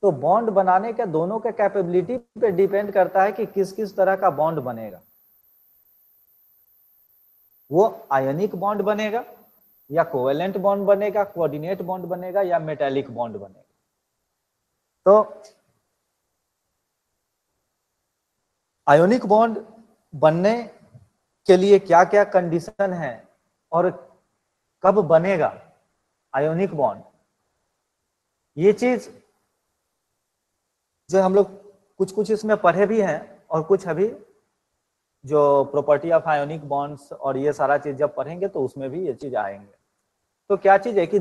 तो बॉन्ड बनाने के दोनों के कैपेबिलिटी पे डिपेंड करता है कि किस किस तरह का बॉन्ड बनेगा। वो आयनिक बॉन्ड बनेगा या कोवेलेंट बॉन्ड बनेगा, कोऑर्डिनेट बॉन्ड बनेगा या मेटालिक बॉन्ड बनेगा। तो आयोनिक बॉन्ड बनने के लिए क्या क्या कंडीशन है और कब बनेगा आयोनिक बॉन्ड, ये चीज जो हम लोग कुछ कुछ इसमें पढ़े भी हैं और कुछ अभी जो प्रॉपर्टी ऑफ आयोनिक बॉन्ड्स और ये सारा चीज जब पढ़ेंगे तो उसमें भी ये चीज आएंगे। तो क्या चीज है कि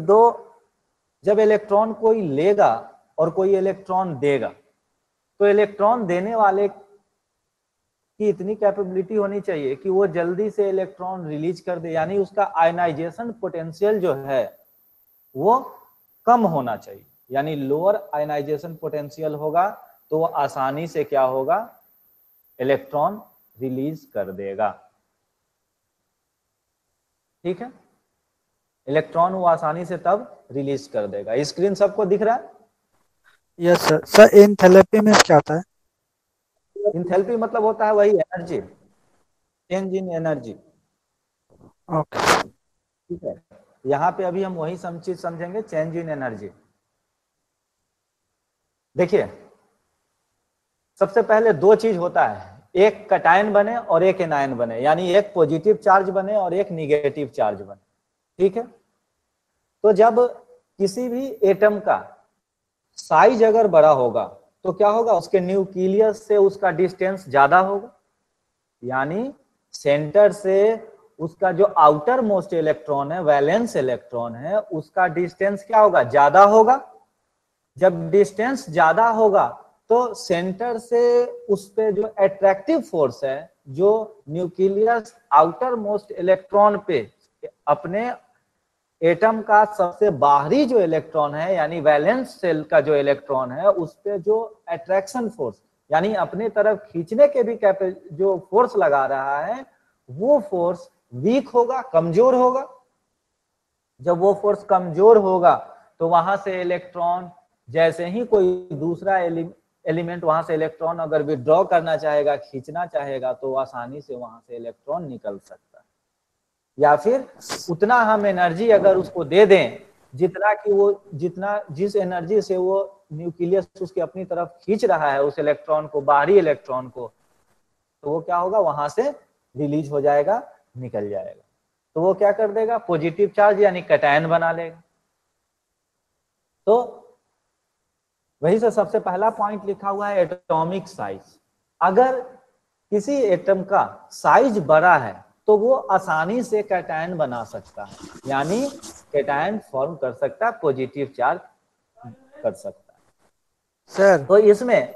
जब इलेक्ट्रॉन कोई लेगा और कोई इलेक्ट्रॉन देगा, तो इलेक्ट्रॉन देने वाले की इतनी कैपेबिलिटी होनी चाहिए कि वो जल्दी से इलेक्ट्रॉन रिलीज कर दे, यानी उसका आयनाइजेशन पोटेंशियल जो है वो कम होना चाहिए। यानी लोअर आयनाइजेशन पोटेंशियल होगा तो वो आसानी से क्या होगा, इलेक्ट्रॉन रिलीज कर देगा। ठीक है, इलेक्ट्रॉन वो आसानी से तब रिलीज कर देगा। स्क्रीन सबको दिख रहा है? Yes sir. सर एंथैल्पी में क्या आता है? इंथैल्पी मतलब होता है वही energy, change in energy. Okay. ठीक है, यहाँ पे अभी हम वही सब चीज समझेंगे, चेंज इन एनर्जी। देखिए, सबसे पहले दो चीज होता है, एक कटायन बने और एक एनायन बने, यानी एक पॉजिटिव चार्ज बने और एक निगेटिव चार्ज बने। ठीक है, तो जब किसी भी एटम का साइज अगर बड़ा होगा तो क्या होगा, उसके न्यूक्लियस से उसका डिस्टेंस ज्यादा होगा, यानी सेंटर से उसका जो आउटर मोस्ट इलेक्ट्रॉन है, वैलेंस इलेक्ट्रॉन है, उसका डिस्टेंस क्या होगा, ज्यादा होगा। जब डिस्टेंस ज्यादा होगा तो सेंटर से उस पे जो अट्रैक्टिव फोर्स है, जो न्यूक्लियस आउटर मोस्ट इलेक्ट्रॉन पे अपने एटम का सबसे बाहरी जो इलेक्ट्रॉन है, यानी वैलेंस सेल का जो इलेक्ट्रॉन है, उस पे जो अट्रैक्शन फोर्स यानी अपने तरफ खींचने के भी जो फोर्स लगा रहा है, वो फोर्स वीक होगा, कमजोर होगा। जब वो फोर्स कमजोर होगा तो वहां से इलेक्ट्रॉन, जैसे ही कोई दूसरा एलिमेंट वहां से इलेक्ट्रॉन अगर विड्रॉ करना चाहेगा, खींचना चाहेगा, तो आसानी से वहां से इलेक्ट्रॉन निकल सकता है। या फिर उतना हम एनर्जी अगर उसको दे दें जितना कि वो, जितना जिस एनर्जी से वो न्यूक्लियस उसके अपनी तरफ खींच रहा है उस इलेक्ट्रॉन को, बाहरी इलेक्ट्रॉन को, तो वो क्या होगा, वहां से रिलीज हो जाएगा, निकल जाएगा। तो वो क्या कर देगा, पॉजिटिव चार्ज यानी कैटायन बना लेगा। तो वही से सबसे पहला पॉइंट लिखा हुआ है एटॉमिक साइज। अगर किसी एटम का साइज बड़ा है तो वो आसानी से कैटायन बना सकता है, यानी कैटायन फॉर्म कर सकता है, पॉजिटिव चार्ज कर सकता है। सर तो इसमें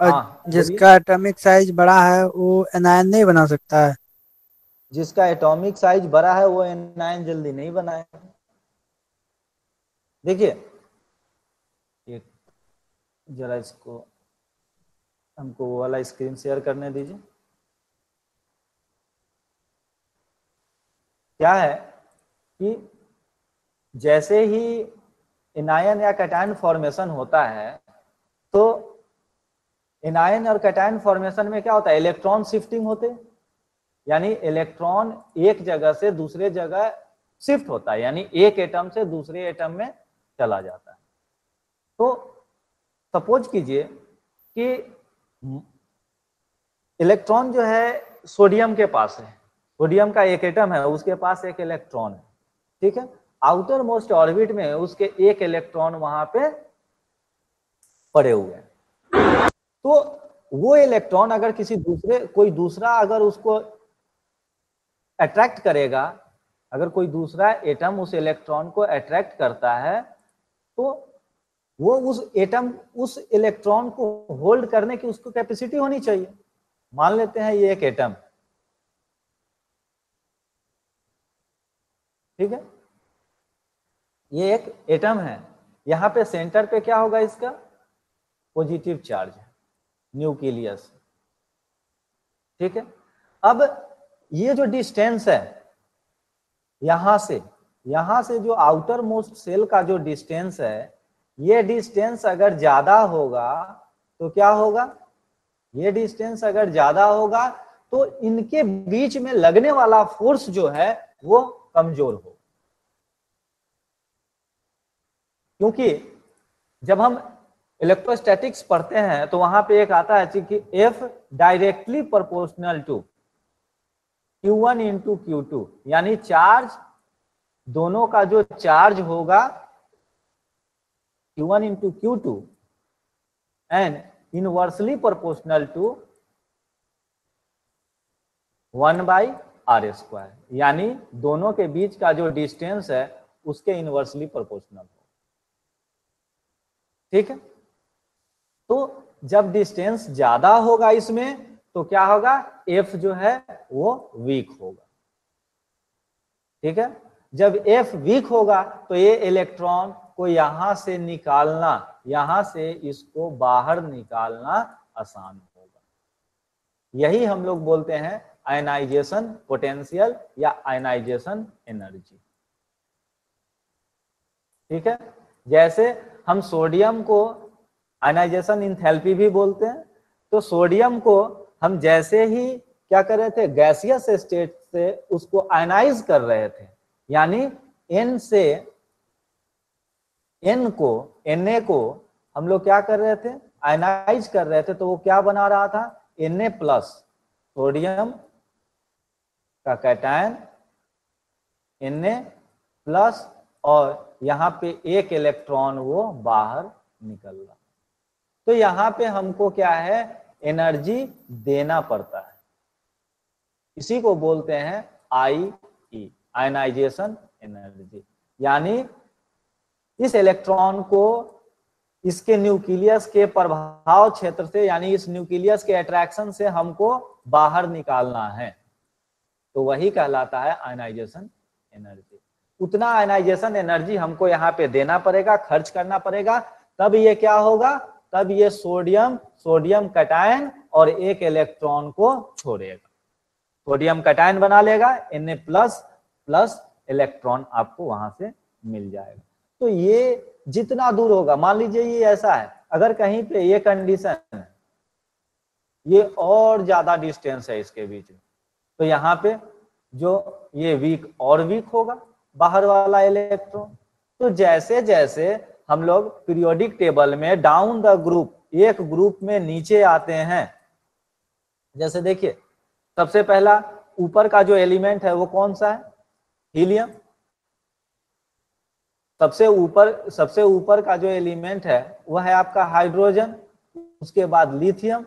हाँ बोलिए। जिसका एटॉमिक साइज बड़ा है वो एनायन नहीं बना सकता है? जिसका एटॉमिक साइज बड़ा है वो एनायन जल्दी नहीं बनाएगा। देखिए, एक जरा इसको हमको वो वाला स्क्रीन शेयर करने दीजिए। क्या है कि जैसे ही एनायन या कैटायन फॉर्मेशन होता है, तो एनायन और कैटायन फॉर्मेशन में क्या होता है, इलेक्ट्रॉन शिफ्टिंग होते हैं, यानी इलेक्ट्रॉन एक जगह से दूसरे जगह शिफ्ट होता है, यानी एक एटम से दूसरे एटम में चला जाता है। तो सपोज कीजिए कि इलेक्ट्रॉन जो है सोडियम के पास है, सोडियम का एक एटम है, उसके पास एक इलेक्ट्रॉन है। ठीक है, आउटर मोस्ट ऑर्बिट में उसके एक इलेक्ट्रॉन वहां पे पड़े हुए हैं। तो वो इलेक्ट्रॉन अगर कोई दूसरा अगर उसको अट्रैक्ट करेगा, अगर कोई दूसरा एटम उस इलेक्ट्रॉन को अट्रैक्ट करता है, तो वो उस इलेक्ट्रॉन को होल्ड करने की उसको कैपेसिटी होनी चाहिए। मान लेते हैं ये एक एटम, ठीक है, ये एक एटम है, यहां पे सेंटर पे क्या होगा, इसका पॉजिटिव चार्ज है, न्यूक्लियस। ठीक है, अब ये जो डिस्टेंस है यहां से जो आउटर मोस्ट सेल का जो डिस्टेंस है, ये डिस्टेंस अगर ज्यादा होगा तो क्या होगा, ये डिस्टेंस अगर ज्यादा होगा तो इनके बीच में लगने वाला फोर्स जो है वो कमजोर हो, क्योंकि जब हम इलेक्ट्रोस्टैटिक्स पढ़ते हैं तो वहां पे एक आता है कि F directly proportional to Q1 into Q2, यानी चार्ज दोनों का जो चार्ज होगा Q1 into Q2 and inversely proportional to 1/r², यानी दोनों के बीच का जो डिस्टेंस है उसके इनवर्सली प्रोपोर्शनल हो। ठीक है, तो जब डिस्टेंस ज्यादा होगा इसमें तो क्या होगा, F जो है वो वीक होगा। ठीक है, जब F वीक होगा तो ये इलेक्ट्रॉन को यहां से निकालना, यहां से इसको बाहर निकालना आसान होगा। यही हम लोग बोलते हैं आयनाइजेशन पोटेंशियल या आयनाइजेशन एनर्जी। ठीक है, जैसे हम सोडियम को आयनाइजेशन इंथैल्पी भी बोलते हैं, तो सोडियम को हम जैसे ही क्या कर रहे थे, गैसियस स्टेट से उसको आयनाइज कर रहे थे, यानी N से N को Na को हम लोग क्या कर रहे थे, आयनाइज कर रहे थे, तो वो क्या बना रहा था, Na प्लस सोडियम का कैटायन Na प्लस, और यहाँ पे एक इलेक्ट्रॉन वो बाहर निकल रहा। तो यहाँ पे हमको क्या है, एनर्जी देना पड़ता है, इसी को बोलते हैं IE आयनाइजेशन एनर्जी। यानी इस इलेक्ट्रॉन को इसके न्यूक्लियस के प्रभाव क्षेत्र से, यानी इस न्यूक्लियस के अट्रैक्शन से हमको बाहर निकालना है, तो वही कहलाता है आयनाइजेशन एनर्जी। उतना आयनाइजेशन एनर्जी हमको यहाँ पे देना पड़ेगा, खर्च करना पड़ेगा, तब ये क्या होगा, तब ये सोडियम कैटायन और एक इलेक्ट्रॉन को छोड़ेगा, सोडियम कैटायन बना लेगा, Na प्लस इलेक्ट्रॉन आपको वहां से मिल जाएगा। तो ये जितना दूर होगा, मान लीजिए ये ऐसा है, अगर कहीं पे ये कंडीशन है, ये और ज्यादा डिस्टेंस है इसके बीच में, तो यहाँ पे जो ये वीक और वीक होगा बाहर वाला इलेक्ट्रॉन। तो जैसे जैसे हम लोग पीरियोडिक टेबल में डाउन द ग्रुप, एक ग्रुप में नीचे आते हैं, जैसे देखिए सबसे पहला ऊपर का जो एलिमेंट है वो कौन सा है, हीलियम। सबसे ऊपर का जो एलिमेंट है वह है आपका हाइड्रोजन, उसके बाद लिथियम,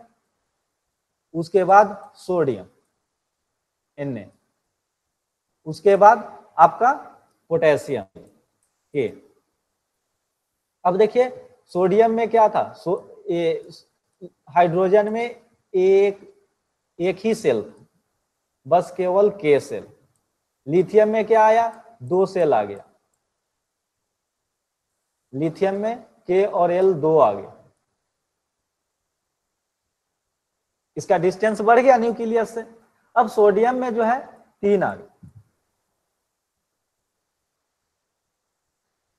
उसके बाद सोडियम Na, उसके बाद आपका पोटेशियम के। अब देखिए सोडियम में क्या था, हाइड्रोजन में एक ही सेल था, बस केवल K सेल। लिथियम में क्या आया, 2 सेल आ गया, लिथियम में K और L 2 आ गया, इसका डिस्टेंस बढ़ गया न्यूक्लियस से। अब सोडियम में जो है 3 आ गया,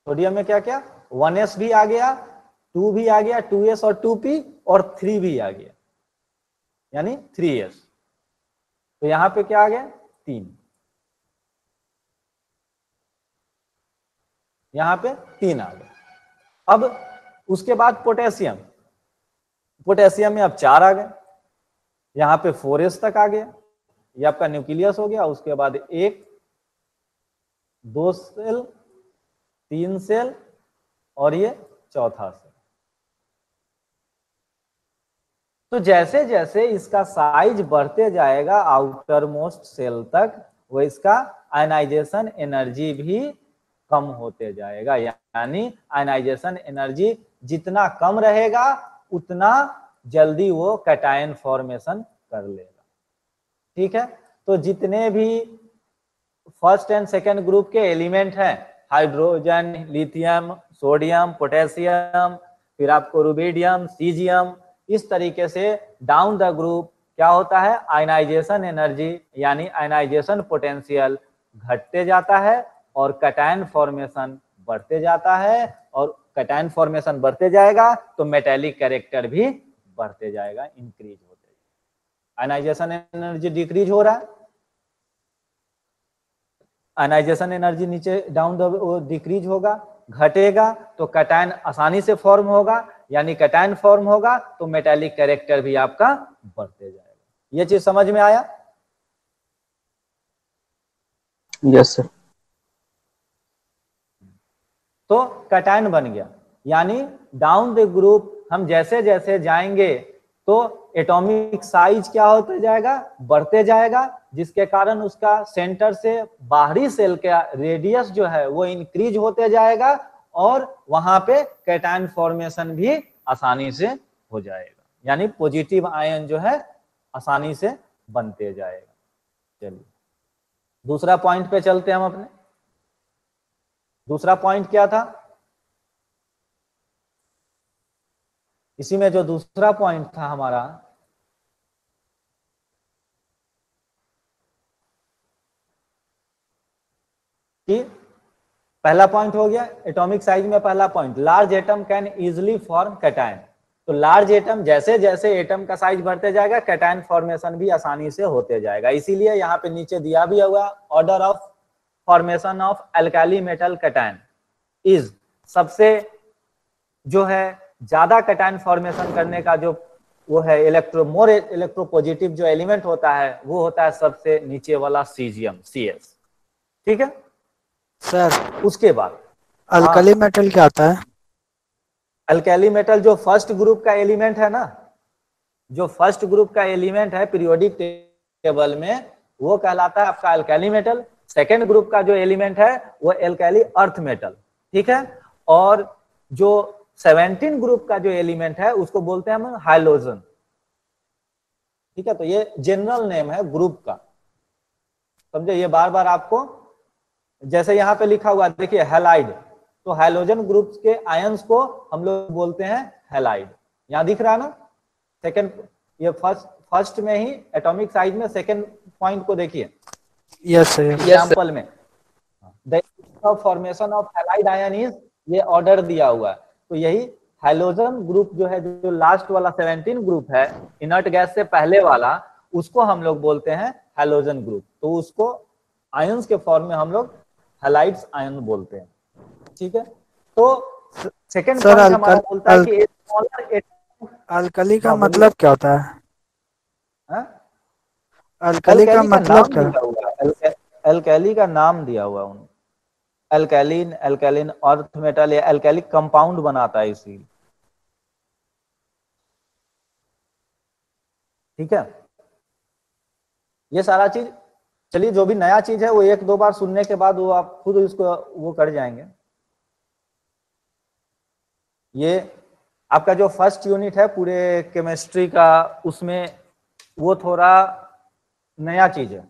सोडियम में क्या क्या, 1s भी आ गया, 2 भी आ गया, 2s और 2p, और 3 भी आ गया, यानी 3s। तो यहां पे क्या आ गया, 3, यहां पे 3 आ गया। अब उसके बाद पोटेशियम में अब 4 आ गए, यहां पे 4s तक आ गया, ये आपका न्यूक्लियस हो गया। उसके बाद 1, 2 सेल, 3 सेल, और ये चौथा सेल। तो जैसे जैसे इसका साइज बढ़ते जाएगा आउटर मोस्ट सेल तक, वो इसका आयनाइजेशन एनर्जी भी कम होते जाएगा, यानी आयनाइजेशन एनर्जी जितना कम रहेगा उतना जल्दी वो कैटायन फॉर्मेशन कर लेगा। ठीक है, तो जितने भी फर्स्ट एंड सेकेंड ग्रुप के एलिमेंट हैं, हाइड्रोजन, लिथियम, सोडियम, पोटेशियम, फिर आपको रुबिडियम, सीजियम, इस तरीके से डाउन द ग्रुप क्या होता है, आयनाइजेशन एनर्जी यानी आयनाइजेशन पोटेंशियल घटते जाता है और कैटायन फॉर्मेशन बढ़ते जाता है, और कैटायन फॉर्मेशन बढ़ते जाएगा तो मेटेलिक कैरेक्टर भी बढ़ते जाएगा, इंक्रीज होते जाएगा। आयनाइजेशन एनर्जी डिक्रीज हो रहा है, आयनाइजेशन एनर्जी नीचे डाउन डिक्रीज होगा, घटेगा तो कैटायन आसानी से फॉर्म होगा, यानी कैटायन फॉर्म होगा तो मेटेलिक कैरेक्टर भी आपका बढ़ते जाएगा। ये चीज समझ में आया? Yes sir. तो कैटायन बन गया, यानी डाउन द ग्रुप हम जैसे जैसे जाएंगे तो एटॉमिक साइज क्या होते जाएगा, बढ़ते जाएगा, जिसके कारण उसका सेंटर से बाहरी सेल का रेडियस जो है वो इंक्रीज होते जाएगा और वहां पे कैटायन फॉर्मेशन भी आसानी से हो जाएगा, यानी पॉजिटिव आयन जो है आसानी से बनते जाएगा। चलिए दूसरा पॉइंट पे चलते हैं हम अपने। दूसरा पॉइंट क्या था? इसी में जो दूसरा पॉइंट था हमारा, कि पहला पॉइंट हो गया एटॉमिक साइज में, पहला point large atom can easily form cation. तो लार्ज एटम जैसे जैसे एटम का साइज बढ़ते जाएगा कैटायन फॉर्मेशन भी आसानी से होते जाएगा। इसीलिए यहाँ पे नीचे दिया भी हुआ order of formation of alkali metal cation is, सबसे जो है ज्यादा कैटायन फॉर्मेशन करने का जो वो है मोर इलेक्ट्रोपॉजिटिव जो एलिमेंट होता है वो होता है सबसे नीचे वाला सीजियम, CS। ठीक है सर उसके बाद अल्कली मेटल क्या आता है? अल्कली मेटल जो फर्स्ट ग्रुप का एलिमेंट है ना, जो फर्स्ट ग्रुप का एलिमेंट है पीरियोडिक टेबल में, वो कहलाता है आपका अल्कली मेटल। सेकेंड ग्रुप का जो एलिमेंट है वो अल्कली अर्थ मेटल। ठीक है, और जो 17 ग्रुप का जो एलिमेंट है उसको बोलते हैं हम हाइलोजन। ठीक है, तो ये जनरल नेम है ग्रुप का, समझे? ये बार बार आपको जैसे यहाँ पे लिखा हुआ देखिए हैलाइड, तो हाइलोजन ग्रुप के आयंस को हम लोग बोलते हैं हैलाइड। यहाँ दिख रहा है ना सेकंड, ये फर्स्ट में ही एटॉमिक साइज में सेकंड पॉइंट को देखिए। Yes sir. एग्जांपल में the formation of halide ion is, ये ऑर्डर दिया हुआ है, तो यही हाइलोजन ग्रुप जो है, जो लास्ट वाला 17 ग्रुप है इनर्ट गैस से पहले वाला, उसको हम लोग बोलते हैं हाइलोजन ग्रुप। तो उसको आयंस के फॉर्म में हम लोग हैलाइड्स आयन बोलते हैं। ठीक है, तो सेकंड पॉइंट हमारा बोलता है कि स्मॉलर अल्कली का मतलब क्या होता है? हाँ? अल्कली का मतलब क्या? अल्कली का नाम दिया हुआ उन्होंने, अल्कैलिन, अल्कैलिन अर्थ मेटल या अल्कैलिक कंपाउंड बनाता है इसी। ठीक है, ये सारा चीज, चलिए जो भी नया चीज है वो एक दो बार सुनने के बाद वो आप खुद इसको वो कर जाएंगे। ये आपका जो फर्स्ट यूनिट है पूरे केमिस्ट्री का, उसमें वो थोड़ा नया चीज है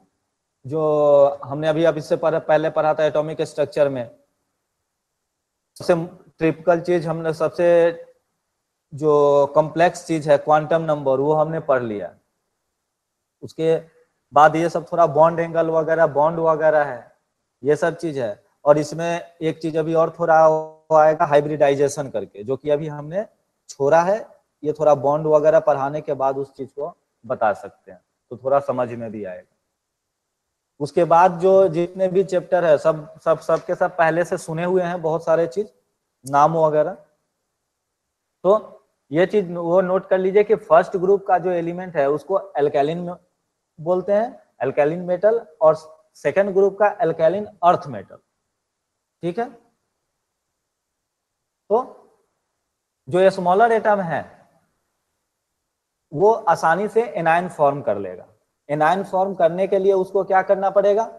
जो हमने अभी इससे पहले पढ़ा था एटॉमिक स्ट्रक्चर में। सबसे ट्रिपिकल चीज हमने, सबसे जो कॉम्प्लेक्स चीज है क्वांटम नंबर, वो हमने पढ़ लिया। उसके बाद ये सब थोड़ा बॉन्ड एंगल वगैरह, बॉन्ड वगैरह है, ये सब चीज है। और इसमें एक चीज अभी और थोड़ा आएगा हाइब्रिडाइजेशन करके, जो कि अभी हमने छोड़ा है। ये थोड़ा बॉन्ड वगैरह पढ़ाने के बाद उस चीज को बता सकते हैं, तो थोड़ा समझ में भी आएगा। उसके बाद जो जितने भी चैप्टर है सबके सब पहले से सुने हुए हैं, बहुत सारे चीज नाम वगैरह। तो ये चीज वो नोट कर लीजिए कि फर्स्ट ग्रुप का जो एलिमेंट है उसको अल्कैलिन बोलते हैं, अल्कैलिन मेटल, और सेकंड ग्रुप का अल्कैलिन अर्थ मेटल। ठीक है, तो जो स्मॉलर एटम है वो आसानी से एनायन फॉर्म कर लेगा। एनायन फॉर्म करने के लिए उसको क्या करना पड़ेगा?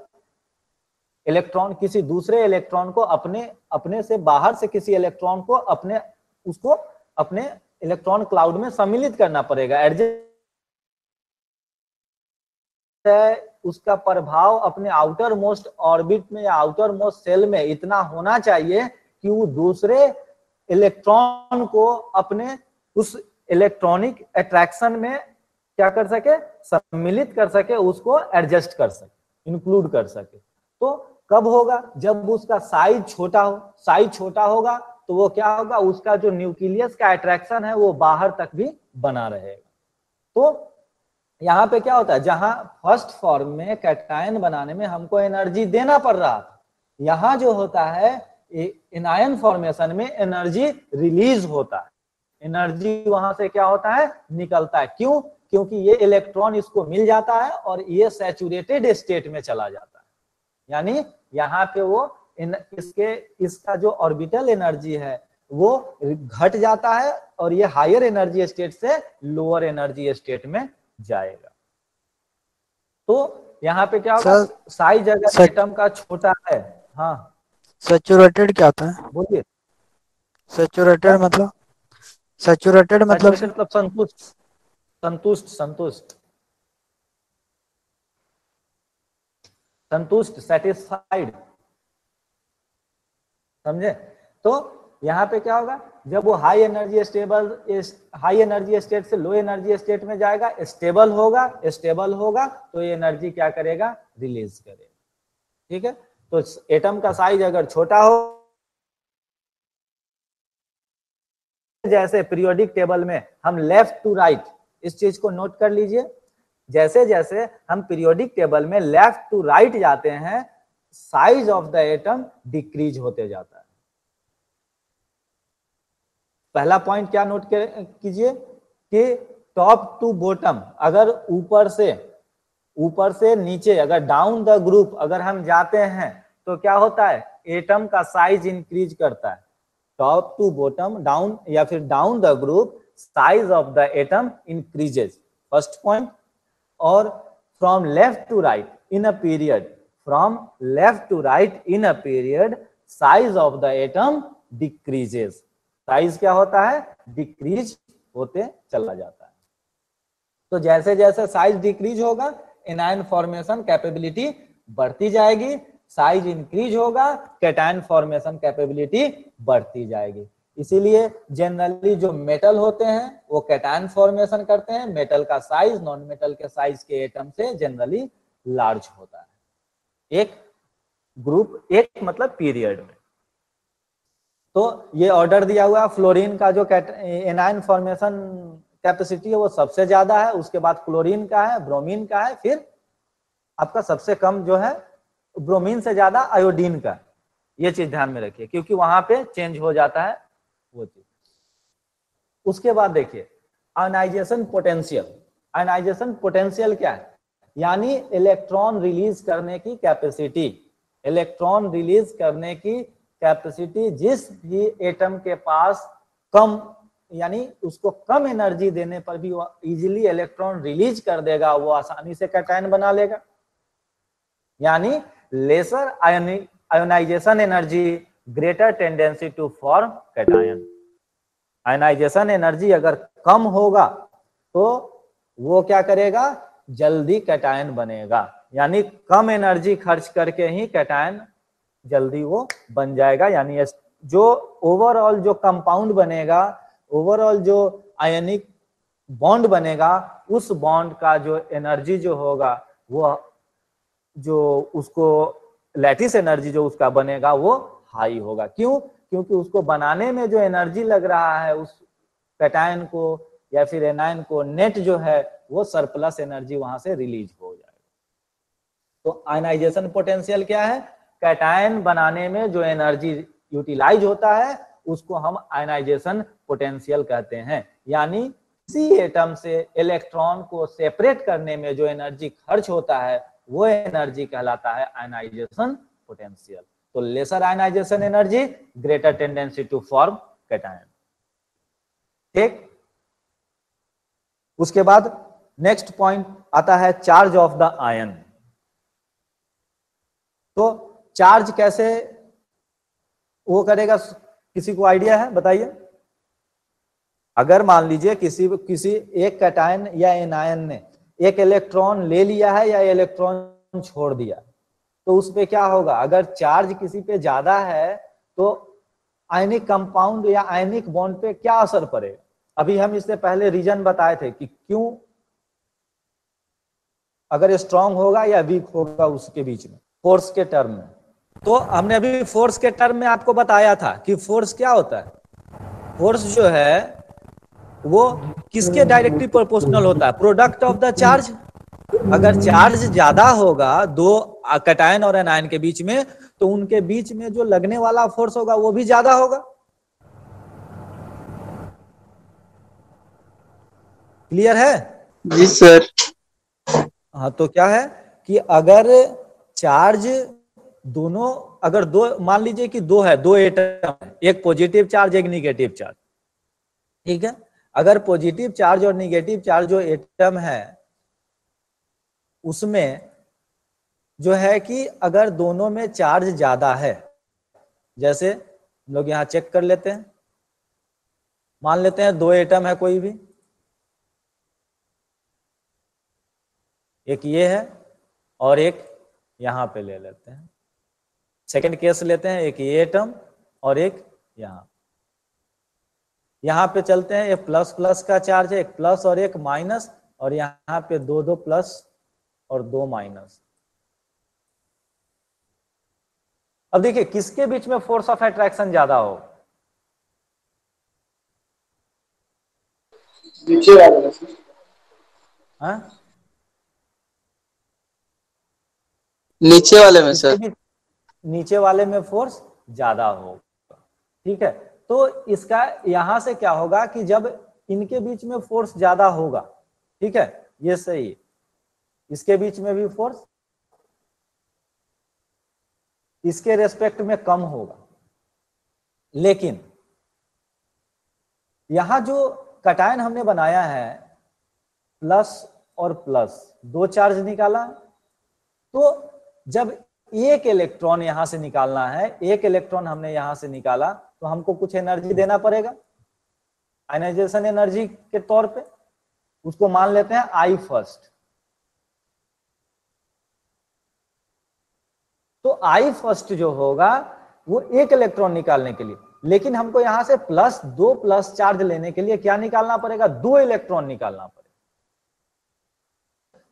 इलेक्ट्रॉन, किसी दूसरे इलेक्ट्रॉन को अपने से बाहर से किसी इलेक्ट्रॉन को उसको अपने इलेक्ट्रॉन क्लाउड में सम्मिलित करना पड़ेगा। एडजस्ट उसका प्रभाव अपने आउटर मोस्ट ऑर्बिट में या आउटर मोस्ट सेल में इतना होना चाहिए कि वो दूसरे इलेक्ट्रॉन को अपने उस इलेक्ट्रॉनिक अट्रैक्शन में क्या कर सके, सम्मिलित कर सके, उसको एडजस्ट कर सके, इंक्लूड कर सके। तो कब होगा? जब उसका साइज छोटा हो। साइज छोटा होगा तो वो क्या होगा, उसका जो न्यूक्लियस का अट्रैक्शन है वो बाहर तक भी बना रहेगा। तो यहाँ पे क्या होता है, जहां फर्स्ट फॉर्म में कैटायन बनाने में हमको एनर्जी देना पड़ रहा था, यहाँ जो होता है एनायन फॉर्मेशन में एनर्जी रिलीज होता है, एनर्जी वहां से क्या होता है, निकलता है। क्यों? क्योंकि ये इलेक्ट्रॉन इसको मिल जाता है और ये सैचुरेटेड स्टेट में चला जाता है, यानी यहाँ पे वो इसका जो ऑर्बिटल एनर्जी है वो घट जाता है और ये हायर एनर्जी स्टेट से लोअर एनर्जी स्टेट में जाएगा। तो यहाँ पे क्या होगा, साइज अगर एटम का छोटा है, हाँ सैचुरेटेड क्या होता है? बोलिए। सैचुरेटेड मतलब? सैचुरेटेड मतलब संतुष्ट, संतुष्ट, संतुष्ट, संतुष्ट, सेटिस्फाइड, समझे? तो यहाँ पे क्या होगा, जब वो हाई एनर्जी स्टेट से लो एनर्जी स्टेट में जाएगा, स्टेबल होगा, स्टेबल होगा तो ये एनर्जी क्या करेगा, रिलीज करेगा। ठीक है, तो एटम का साइज अगर छोटा हो, जैसे पीरियोडिक टेबल में हम लेफ्ट टू राइट, इस चीज को नोट कर लीजिए, जैसे जैसे हम पीरियोडिक टेबल में लेफ्ट टू राइट जाते हैं, size of the atom decrease होते जाता है। पहला पॉइंट क्या नोट कीजिए कि टॉप टू बॉटम, अगर ऊपर से नीचे, अगर डाउन द ग्रुप अगर हम जाते हैं तो क्या होता है, एटम का साइज इंक्रीज करता है। टॉप टू बॉटम, डाउन या फिर down the group, size of the atom increases, first point. और from left to right in a period, from left to right in a period, size of the atom decreases, size क्या होता है, decrease होते चला जाता है। तो जैसे जैसे साइज डिक्रीज होगा, एनायन फॉर्मेशन कैपेबिलिटी बढ़ती जाएगी, साइज इंक्रीज होगा, कैटायन फॉर्मेशन कैपेबिलिटी बढ़ती जाएगी। इसीलिए जनरली जो मेटल होते हैं वो कैटायन फॉर्मेशन करते हैं, मेटल का साइज नॉन मेटल के साइज के एटम से जनरली लार्ज होता है, एक ग्रुप, एक मतलब पीरियड में। तो ये ऑर्डर दिया हुआ, फ्लोरीन का जो एनायन फॉर्मेशन कैपेसिटी है वो सबसे ज्यादा है, उसके बाद क्लोरीन का है, ब्रोमीन का है, फिर आपका सबसे कम जो है ब्रोमीन से ज्यादा आयोडीन का। ये चीज ध्यान में रखिए क्योंकि वहां पे चेंज हो जाता है वो चीज। उसके बाद देखिए आयनाइजेशन पोटेंशियल। आयनाइजेशन पोटेंशियल क्या है, यानी इलेक्ट्रॉन रिलीज करने की कैपेसिटी, इलेक्ट्रॉन रिलीज करने की कैपेसिटी जिस भी एटम के पास कम, यानी उसको कम एनर्जी देने पर भी वो इजीली इलेक्ट्रॉन रिलीज कर देगा, वो आसानी से कैटायन बना लेगा। यानी lesser ionisation energy, greater tendency to form cation. Ionisation energy अगर कम होगा तो वो क्या करेगा, जल्दी कैटायन बनेगा, यानी कम एनर्जी खर्च करके ही कैटायन जल्दी वो बन जाएगा। यानी जो ओवरऑल जो कंपाउंड बनेगा, ओवरऑल जो आयनिक बॉन्ड बनेगा, उस बॉन्ड का जो एनर्जी जो होगा, वो जो उसको लैटिस एनर्जी जो उसका बनेगा वो हाई होगा। क्यों? क्योंकि उसको बनाने में जो एनर्जी लग रहा है उस कैटायन को या फिर एनायन को, नेट जो है वो सरप्लस एनर्जी वहां से रिलीज हो जाएगा। तो आयनाइजेशन पोटेंशियल क्या है, कैटायन बनाने में जो एनर्जी यूटिलाइज होता है उसको हम आयनाइजेशन पोटेंशियल कहते हैं। यानी किसी एटम से इलेक्ट्रॉन को सेपरेट करने में जो एनर्जी खर्च होता है वो एनर्जी कहलाता है आयनाइजेशन पोटेंशियल। तो lesser ionisation energy, greater tendency to form cation. ठीक, उसके बाद नेक्स्ट पॉइंट आता है चार्ज ऑफ द आयन। तो चार्ज कैसे वो करेगा, किसी को आइडिया है बताइए? अगर मान लीजिए किसी एक कैटायन या एनायन ने एक इलेक्ट्रॉन ले लिया है या इलेक्ट्रॉन छोड़ दिया, तो उस पे क्या होगा, अगर चार्ज किसी पे ज्यादा है तो आयनिक कंपाउंड या आयनिक बॉन्ड पे क्या असर पड़ेगा। अभी हम इससे पहले रीजन बताए थे कि क्यों, अगर स्ट्रांग होगा या वीक होगा उसके बीच में, फोर्स के टर्म में। तो हमने अभी फोर्स के टर्म में आपको बताया था कि फोर्स क्या होता है, फोर्स जो है वो किसके डायरेक्टली प्रोपोर्शनल होता है, प्रोडक्ट ऑफ द चार्ज। अगर चार्ज ज्यादा होगा दो कैटायन और एनायन के बीच में, तो उनके बीच में जो लगने वाला फोर्स होगा वो भी ज्यादा होगा। क्लियर है? जी सर। हाँ, तो क्या है कि अगर चार्ज दोनों, अगर दो, मान लीजिए कि दो है, दो एटम है, एक पॉजिटिव चार्ज एक निगेटिव चार्ज, ठीक है। अगर पॉजिटिव चार्ज और निगेटिव चार्ज जो एटम है उसमें जो है कि अगर दोनों में चार्ज ज्यादा है, जैसे लोग यहां चेक कर लेते हैं, मान लेते हैं दो एटम है कोई भी, एक ये है और एक यहां पे ले लेते हैं, सेकंड केस लेते हैं, एक ये एटम और एक यहां पे चलते हैं, एक प्लस प्लस का चार्ज है, एक प्लस और एक माइनस, और यहां पे दो दो प्लस और दो माइनस। अब देखिए किसके बीच में फोर्स ऑफ अट्रैक्शन ज्यादा हो, नीचे वाले में सर। हाँ? नीचे वाले में किसके सर। बीच, नीचे वाले में फोर्स ज्यादा होगा, ठीक है। तो इसका यहां से क्या होगा कि जब इनके बीच में फोर्स ज्यादा होगा, ठीक है, ये सही है, इसके बीच में भी फोर्स इसके रेस्पेक्ट में कम होगा, लेकिन यहां जो कैटायन हमने बनाया है प्लस और प्लस दो चार्ज निकाला, तो जब एक इलेक्ट्रॉन यहां से निकालना है, एक इलेक्ट्रॉन हमने यहां से निकाला, तो हमको कुछ एनर्जी देना पड़ेगा आयनाइजेशन एनर्जी के तौर पे, उसको मान लेते हैं आई फर्स्ट। तो आई फर्स्ट जो होगा वो एक इलेक्ट्रॉन निकालने के लिए, लेकिन हमको यहां से प्लस दो प्लस चार्ज लेने के लिए क्या निकालना पड़ेगा, दो इलेक्ट्रॉन निकालना पड़ेगा,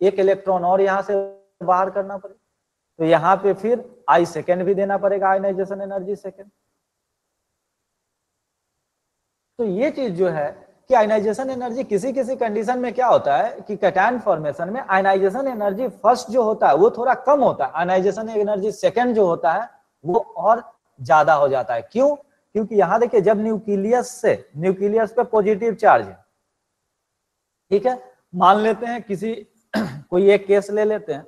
एक इलेक्ट्रॉन और यहां से बाहर करना पड़ेगा, तो यहां पे फिर आई सेकेंड भी देना पड़ेगा, आयनाइजेशन एनर्जी सेकेंड। तो ये चीज जो है कि आयनाइजेशन एनर्जी किसी किसी कंडीशन में क्या होता है कि कैटायन फॉर्मेशन में आयनाइजेशन एनर्जी फर्स्ट जो होता है वो थोड़ा कम होता है, आयनाइजेशन एनर्जी सेकेंड जो होता है वो और ज्यादा हो जाता है। क्यों? क्योंकि यहां देखिए जब न्यूक्लियस पे पॉजिटिव चार्ज है, ठीक है, मान लेते हैं किसी कोई एक केस ले लेते हैं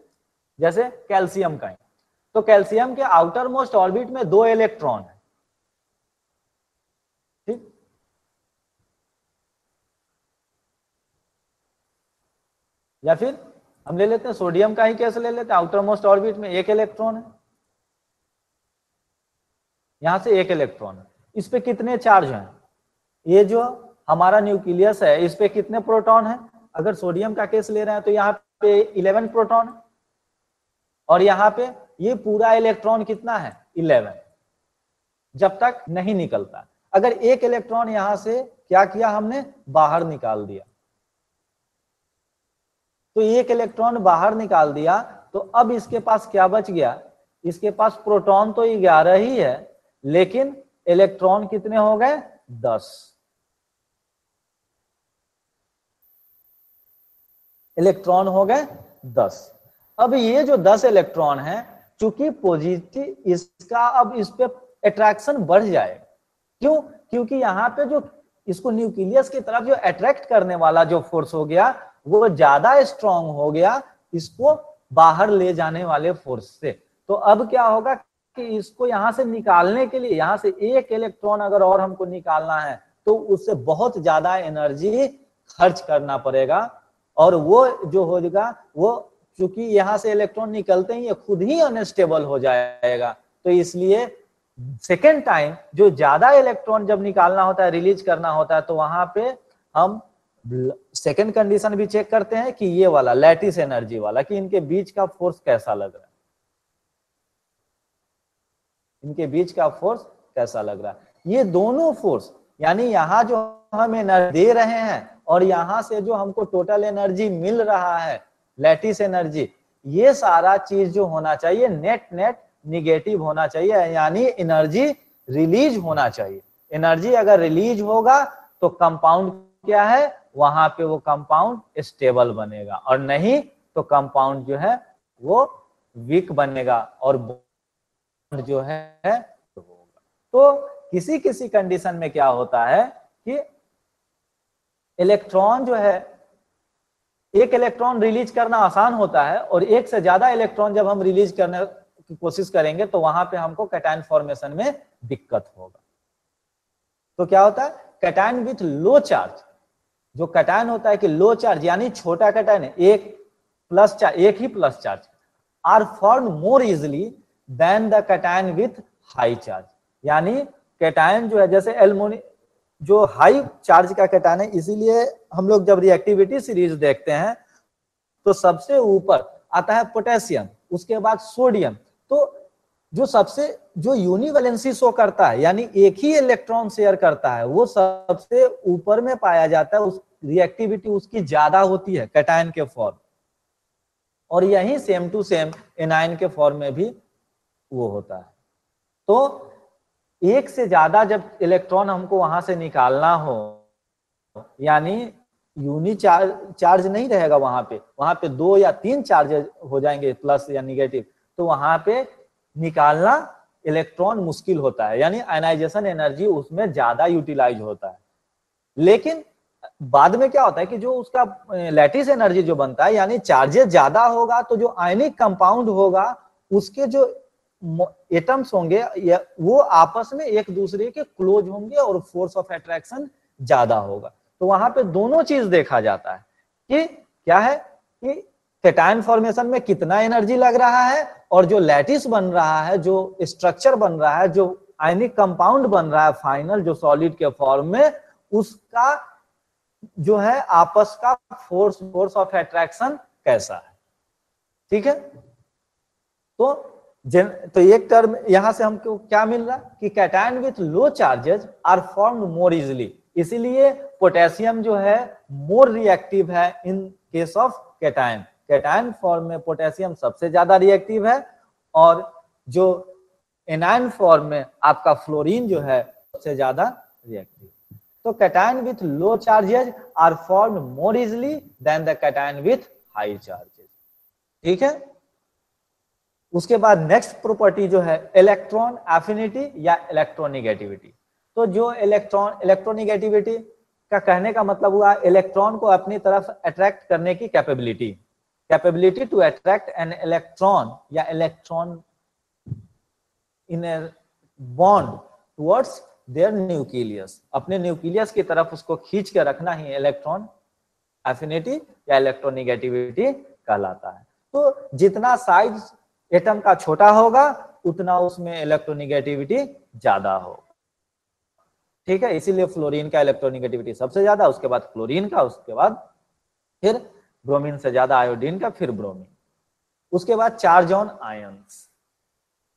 जैसे कैल्शियम का, तो कैल्शियम के आउटर मोस्ट ऑर्बिट में दो इलेक्ट्रॉन है, ठीक, या फिर हम ले लेते हैं सोडियम का ही केस ले लेते हैं, आउटर मोस्ट ऑर्बिट में एक इलेक्ट्रॉन है, यहां से एक इलेक्ट्रॉन है, इस पे कितने चार्ज हैं, ये जो हमारा न्यूक्लियस है इस पे कितने प्रोटॉन है, अगर सोडियम का केस ले रहे हैं तो यहाँ पे 11 प्रोटॉन है, और यहाँ पे ये पूरा इलेक्ट्रॉन कितना है 11, जब तक नहीं निकलता। अगर एक इलेक्ट्रॉन यहां से क्या किया हमने, बाहर निकाल दिया, तो एक इलेक्ट्रॉन बाहर निकाल दिया, तो अब इसके पास क्या बच गया, इसके पास प्रोटॉन तो 11 ही है, लेकिन इलेक्ट्रॉन कितने हो गए 10, इलेक्ट्रॉन हो गए 10। अब ये जो 10 इलेक्ट्रॉन है, चूंकि पॉजिटिव, इसका अब इस पे अट्रैक्शन बढ़ जाएगा। क्यों? क्योंकि यहाँ पे जो इसको न्यूक्लियस की तरफ जो अट्रैक्ट करने वाला जो फोर्स हो गया वो ज्यादा स्ट्रांग हो गया इसको बाहर ले जाने वाले फोर्स से। तो अब क्या होगा कि इसको यहां से निकालने के लिए, यहां से एक इलेक्ट्रॉन अगर और हमको निकालना है तो उससे बहुत ज्यादा एनर्जी खर्च करना पड़ेगा, और वो जो होगा वो चूंकि यहां से इलेक्ट्रॉन निकलते ही खुद ही अनस्टेबल हो जाएगा, तो इसलिए सेकेंड टाइम जो ज्यादा इलेक्ट्रॉन जब निकालना होता है, रिलीज करना होता है, तो वहां पे हम सेकेंड कंडीशन भी चेक करते हैं कि ये वाला लैटिस एनर्जी वाला, कि इनके बीच का फोर्स कैसा लग रहा है, इनके बीच का फोर्स कैसा लग रहा है। ये दोनों फोर्स यानी यहां जो हम एनर्जी दे रहे हैं और यहां से जो हमको टोटल एनर्जी मिल रहा है लैटिस एनर्जी, ये सारा चीज जो होना चाहिए नेट नेट निगेटिव होना चाहिए, यानी एनर्जी रिलीज होना चाहिए। एनर्जी अगर रिलीज होगा तो कंपाउंड क्या है, वहां पे वो कंपाउंड स्टेबल बनेगा, और नहीं तो कंपाउंड जो है वो वीक बनेगा और बॉन्ड जो है होगा। तो किसी किसी कंडीशन में क्या होता है कि इलेक्ट्रॉन जो है, एक इलेक्ट्रॉन रिलीज करना आसान होता है, और एक से ज्यादा इलेक्ट्रॉन जब हम रिलीज करने की कोशिश करेंगे तो वहां पे हमको कैटायन फॉर्मेशन में दिक्कत होगा। तो क्या होता है, कैटायन विथ लो चार्ज, जो कैटायन होता है कि लो चार्ज यानी छोटा कैटायन है, एक ही plus charge, are form more easily then the cation with high charge. यानी कैटायन जो है, जैसे एल्युमिनियम जो हाई चार्ज का कैटायन है, इसीलिए हम लोग जब रिएक्टिविटी सीरीज देखते हैं तो सबसे ऊपर आता है पोटेशियम, उसके बाद सोडियम। तो जो यूनिवैलेंसी शो करता है, यानी एक ही इलेक्ट्रॉन शेयर करता है, वो सबसे ऊपर में पाया जाता है, उस रिएक्टिविटी उसकी ज्यादा होती है कैटायन के फॉर्म, और यही सेम टू सेम एनायन के फॉर्म में भी वो होता है। तो एक से ज्यादा जब इलेक्ट्रॉन हमको वहां से निकालना हो, यानी यूनि चार्ज नहीं रहेगा वहां पे 2 या 3 चार्ज हो जाएंगे, प्लस या निगेटिव, तो वहां पे निकालना इलेक्ट्रॉन मुश्किल होता है, यानी आयनाइजेशन एनर्जी उसमें ज्यादा यूटिलाइज होता है। लेकिन बाद में क्या होता है कि जो उसका लैटिस एनर्जी जो बनता है, यानी चार्जेस ज्यादा होगा तो जो आयनिक कंपाउंड होगा उसके जो एटम्स होंगे वो आपस में एक दूसरे के क्लोज होंगे और फोर्स ऑफ अट्रैक्शन ज्यादा होगा। तो वहां पे दोनों चीज देखा जाता है कि क्या है कि कैटायन फॉर्मेशन में कितना एनर्जी लग रहा है, और जो लैटिस बन रहा है, जो स्ट्रक्चर बन रहा है, जो आयनिक कंपाउंड बन रहा है फाइनल जो सॉलिड के फॉर्म में, उसका जो है आपस का फोर्स ऑफ अट्रैक्शन कैसा है। ठीक है, तो एक टर्म यहां से हमको क्या मिल रहा कि cation with low charges are formed more easily, इसीलिए पोटेशियम जो है मोर रिएक्टिव है in case of cation. Cation form में पोटेशियम सबसे ज्यादा रिएक्टिव है, और जो एनायन फॉर्म में आपका फ्लोरीन जो है सबसे ज्यादा रिएक्टिव। तो cation with low charges are formed more easily then the cation with high charges. ठीक है, उसके बाद नेक्स्ट प्रॉपर्टी जो है इलेक्ट्रॉन एफिनिटी या इलेक्ट्रोनिगेटिविटी। तो जो इलेक्ट्रोनिगेटिविटी का कहने का मतलब हुआ इलेक्ट्रॉन को अपनी तरफ अट्रैक्ट करने की capability to attract an electron या electron in a bond towards their nucleus, अपने न्यूक्लियस की तरफ उसको खींच के रखना ही इलेक्ट्रॉन एफिनिटी या इलेक्ट्रोनिगेटिविटी कहलाता है। तो जितना साइज एटम का छोटा होगा उतना उसमें इलेक्ट्रोनिगेटिविटी ज्यादा होगा। ठीक है, इसीलिए फ्लोरीन का इलेक्ट्रोनिगेटिविटी सबसे ज्यादा, उसके बाद क्लोरीन का, उसके बाद फिर ब्रोमीन से ज्यादा आयोडीन का, फिर ब्रोमीन, उसके बाद चार्ज ऑन आयंस।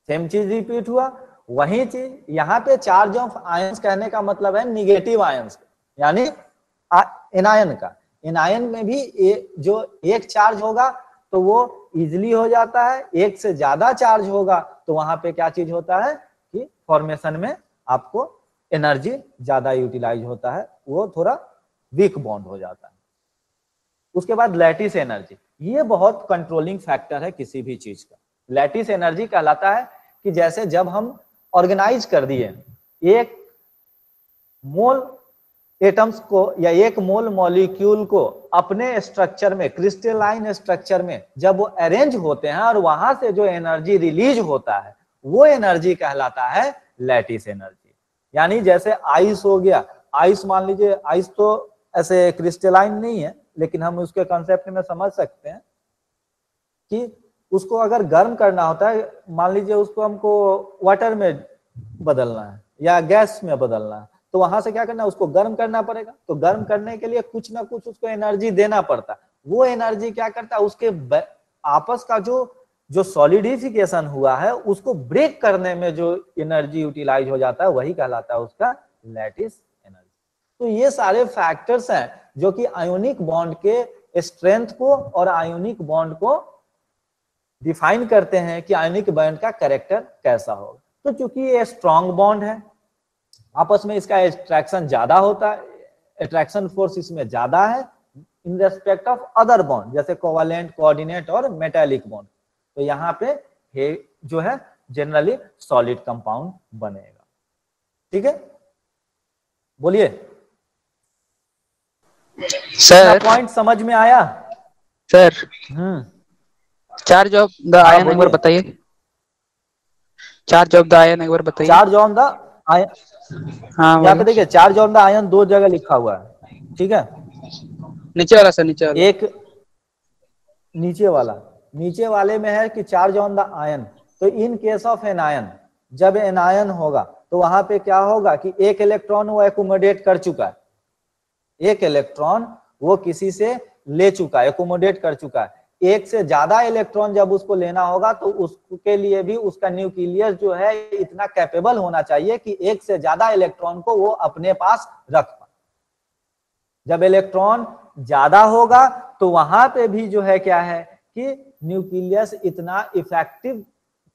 सेम चीज रिपीट हुआ, वही चीज यहाँ पे चार्ज ऑफ आयंस कहने का मतलब है निगेटिव आयंस, यानी एनायन का। एनायन में भी जो एक चार्ज होगा तो वो इजिली हो जाता है, एक से ज्यादा चार्ज होगा तो वहां पे क्या चीज होता है कि फॉर्मेशन में आपको एनर्जी ज्यादा यूटिलाइज होता है, वो थोड़ा वीक बॉन्ड हो जाता है। उसके बाद लैटिस एनर्जी, ये बहुत कंट्रोलिंग फैक्टर है किसी भी चीज का। लैटिस एनर्जी कहलाता है कि जैसे जब हम ऑर्गेनाइज कर दिए एक मोल एटम्स को या एक मोल मॉलिक्यूल को अपने स्ट्रक्चर में, क्रिस्टलाइन स्ट्रक्चर में जब वो अरेंज होते हैं और वहां से जो एनर्जी रिलीज होता है वो एनर्जी कहलाता है लैटिस एनर्जी। यानी जैसे आइस हो गया, आइस मान लीजिए, आइस तो ऐसे क्रिस्टलाइन नहीं है लेकिन हम उसके कॉन्सेप्ट में समझ सकते हैं कि उसको अगर गर्म करना होता है, मान लीजिए उसको हमको वाटर में बदलना है या गैस में बदलना है, तो वहां से क्या करना है, उसको गर्म करना पड़ेगा। तो गर्म करने के लिए कुछ ना कुछ उसको एनर्जी देना पड़ता है। वो एनर्जी क्या करता है, उसके आपस का जो सॉलिडिफिकेशन हुआ है उसको ब्रेक करने में जो एनर्जी यूटिलाइज हो जाता है वही कहलाता है उसका लैटिस एनर्जी। तो ये सारे फैक्टर्स हैं जो कि आयोनिक बॉन्ड के स्ट्रेंथ को और आयोनिक बॉन्ड को डिफाइन करते हैं कि आयनिक बॉन्ड का कैरेक्टर कैसा होगा। तो चूंकि ये स्ट्रॉन्ग बॉन्ड है, आपस में इसका अट्रैक्शन ज्यादा होता है, अट्रैक्शन फोर्स इसमें ज्यादा है in respect of other bond, जैसे कोवैलेंट, कोऑर्डिनेट और मेटालिक बॉन्ड। तो यहाँ पे हे जो है जनरली सॉलिड कंपाउंड बनेगा। ठीक है, बोलिए सर। पॉइंट समझ में आया? Sir charge of the ion एक बार बोलिए। बताइए। चार्ज ऑफ द आयन एक बार बताइए। चार्ज ऑन द आयन, हाँ यहाँ पे बोलो। देखिए चार्ज ऑन द आयन दो जगह लिखा हुआ है। ठीक है, नीचे वाला सर, नीचे वाला। एक नीचे वाला, नीचे वाले में है कि चार्ज ऑन द आयन। तो in case of anion, जब एन आयन होगा तो वहां पे क्या होगा कि एक इलेक्ट्रॉन वो एकोमोडेट कर चुका है, एक इलेक्ट्रॉन वो किसी से ले चुका है, एकोमोडेट कर चुका है। एक से ज्यादा इलेक्ट्रॉन जब उसको लेना होगा तो उसके लिए भी उसका न्यूक्लियस जो है इतना कैपेबल होना चाहिए कि एक से ज्यादा इलेक्ट्रॉन को वो अपने पास रख पाए। जब इलेक्ट्रॉन ज्यादा होगा तो वहां पे भी जो है क्या है कि न्यूक्लियस इतना इफेक्टिव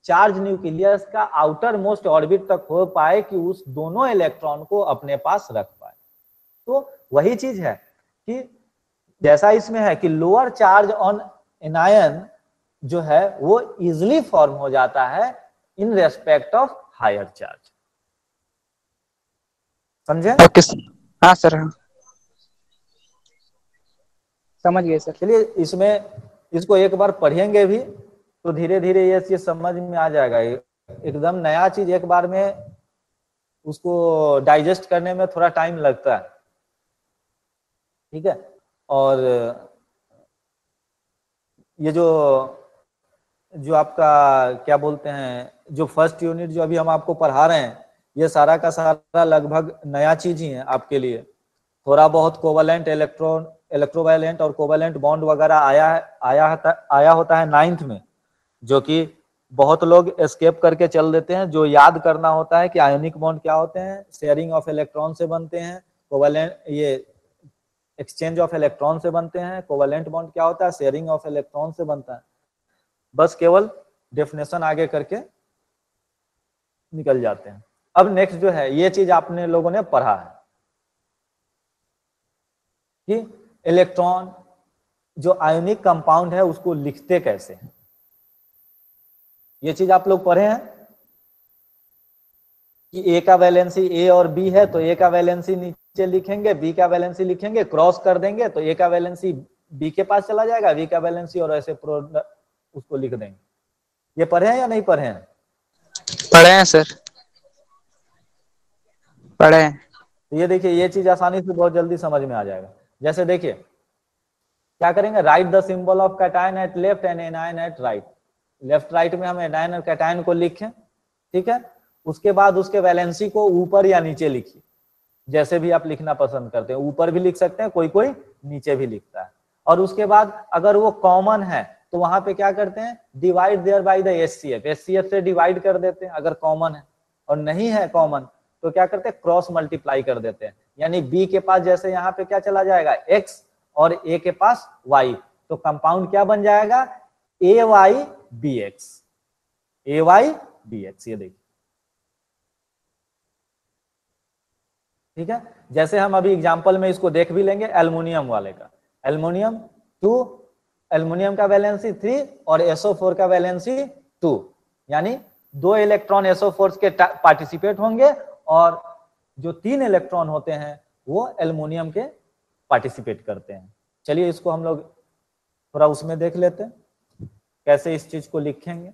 चार्ज न्यूक्लियस का आउटर मोस्ट ऑर्बिट तक हो पाए कि उस दोनों इलेक्ट्रॉन को अपने पास रख पाए। तो वही चीज है कि जैसा इसमें है कि lower charge on anion जो है वो इजिली फॉर्म हो जाता है in respect of higher charge. समझे? Okay sir. हाँ सर, हाँ समझ गए सर। चलिए इसमें इसको एक बार पढ़ेंगे भी तो धीरे धीरे ये चीज समझ में आ जाएगा। एकदम नया चीज एक बार में उसको डाइजेस्ट करने में थोड़ा टाइम लगता है। ठीक है, और ये जो आपका क्या बोलते हैं, जो फर्स्ट यूनिट जो अभी हम आपको पढ़ा रहे हैं, ये सारा का सारा लगभग नया चीज ही है आपके लिए। थोड़ा बहुत कोवैलेंट इलेक्ट्रॉन, इलेक्ट्रोवायलेंट और कोवैलेंट बॉन्ड वगैरह आया होता है 9th में, जो कि बहुत लोग एस्केप करके चल देते हैं। जो याद करना होता है कि आयोनिक बॉन्ड क्या होते हैं, शेयरिंग ऑफ इलेक्ट्रॉन से बनते हैं, कोवैलेंट ये एक्सचेंज ऑफ इलेक्ट्रॉन से बनते हैं, कोवैलेंट बॉन्ड क्या होता है, शेयरिंग ऑफ इलेक्ट्रॉन से बनता है। बस केवल डेफिनेशन आगे करके निकल जाते हैं। अब नेक्स्ट जो है ये चीज आपने लोगों ने पढ़ा है कि इलेक्ट्रॉन जो आयोनिक कंपाउंड है उसको लिखते कैसे हैं। ये चीज आप लोग पढ़े हैं कि ए का वैलेंसी ए और बी है तो ए का वैलेंसी नीचे लिखेंगे, बी का वैलेंसी लिखेंगे, क्रॉस कर देंगे तो ए का वैलेंसी बी के पास चला जाएगा, बी का वैलेंसी, और ऐसे उसको लिख देंगे। ये पढ़े हैं या नहीं पढ़े हैं? पढ़े हैं सर, पढ़े हैं। तो ये देखिए ये चीज आसानी से बहुत जल्दी समझ में आ जाएगा। जैसे देखिए क्या करेंगे, write the symbol of cation at left and anion at right. Left right में हम एनायन और कैटायन को लिखें, ठीक है। उसके बाद उसके वैलेंसी को ऊपर या नीचे लिखिए, जैसे भी आप लिखना पसंद करते हैं। ऊपर भी लिख सकते हैं, कोई कोई नीचे भी लिखता है। और उसके बाद अगर वो कॉमन है तो वहां पे क्या करते हैं, divide their by the HCF, HCF से डिवाइड कर देते हैं अगर कॉमन है। और नहीं है कॉमन तो क्या करते हैं, क्रॉस मल्टीप्लाई कर देते हैं। यानी बी के पास जैसे यहाँ पे क्या चला जाएगा x और ए के पास y, तो कंपाउंड क्या बन जाएगा, AyBx, AyBx। ये देखिए ठीक है। जैसे हम अभी एग्जांपल में इसको देख भी लेंगे एल्युमिनियम वाले का, एल्युमिनियम 2, एल्युमिनियम का वैलेंसी 3 और SO4 का वैलेंसी 2, यानी 2 इलेक्ट्रॉन SO4 के पार्टिसिपेट होंगे और जो 3 इलेक्ट्रॉन होते हैं वो एल्युमिनियम के पार्टिसिपेट करते हैं। चलिए इसको हम लोग थोड़ा उसमें देख लेते हैं कैसे इस चीज को लिखेंगे।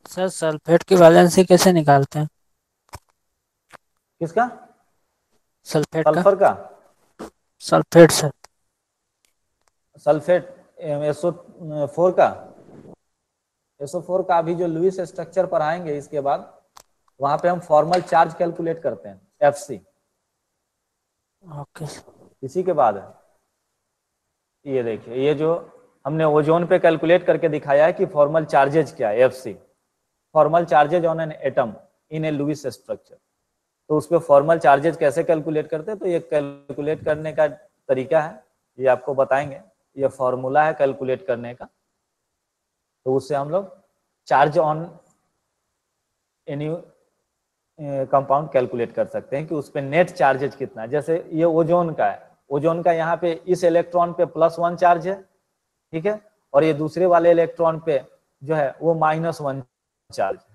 सर सल्फेट की वैलेंसी कैसे निकालते हैं? किसका? सल्फेट का। सल्फर का? Sulphate sir. सल्फेट SO4 का, SO4 का अभी जो लुईस स्ट्रक्चर पढ़ाएंगे इसके बाद, वहां पे हम फॉर्मल चार्ज कैलकुलेट करते हैं FC। ओके। इसी के बाद है ये देखिए, ये जो हमने ओजोन पे कैलकुलेट करके दिखाया है कि फॉर्मल चार्जेज क्या है, FC, formal charges on an atom in a Lewis structure. तो उस पर फॉर्मल चार्जेज कैसे कैलकुलेट करते हैं, तो ये कैलकुलेट करने का तरीका है, ये आपको बताएंगे, ये फॉर्मूला है कैलकुलेट करने का। तो उससे हम लोग charge on any compound calculate कर सकते हैं कि उस पर नेट चार्जेज कितना है। जैसे ये ओजोन का है, ओजोन का यहाँ पे इस इलेक्ट्रॉन पे +1 चार्ज है, ठीक है, और ये दूसरे वाले इलेक्ट्रॉन पे जो है वो -1 चार्ज है।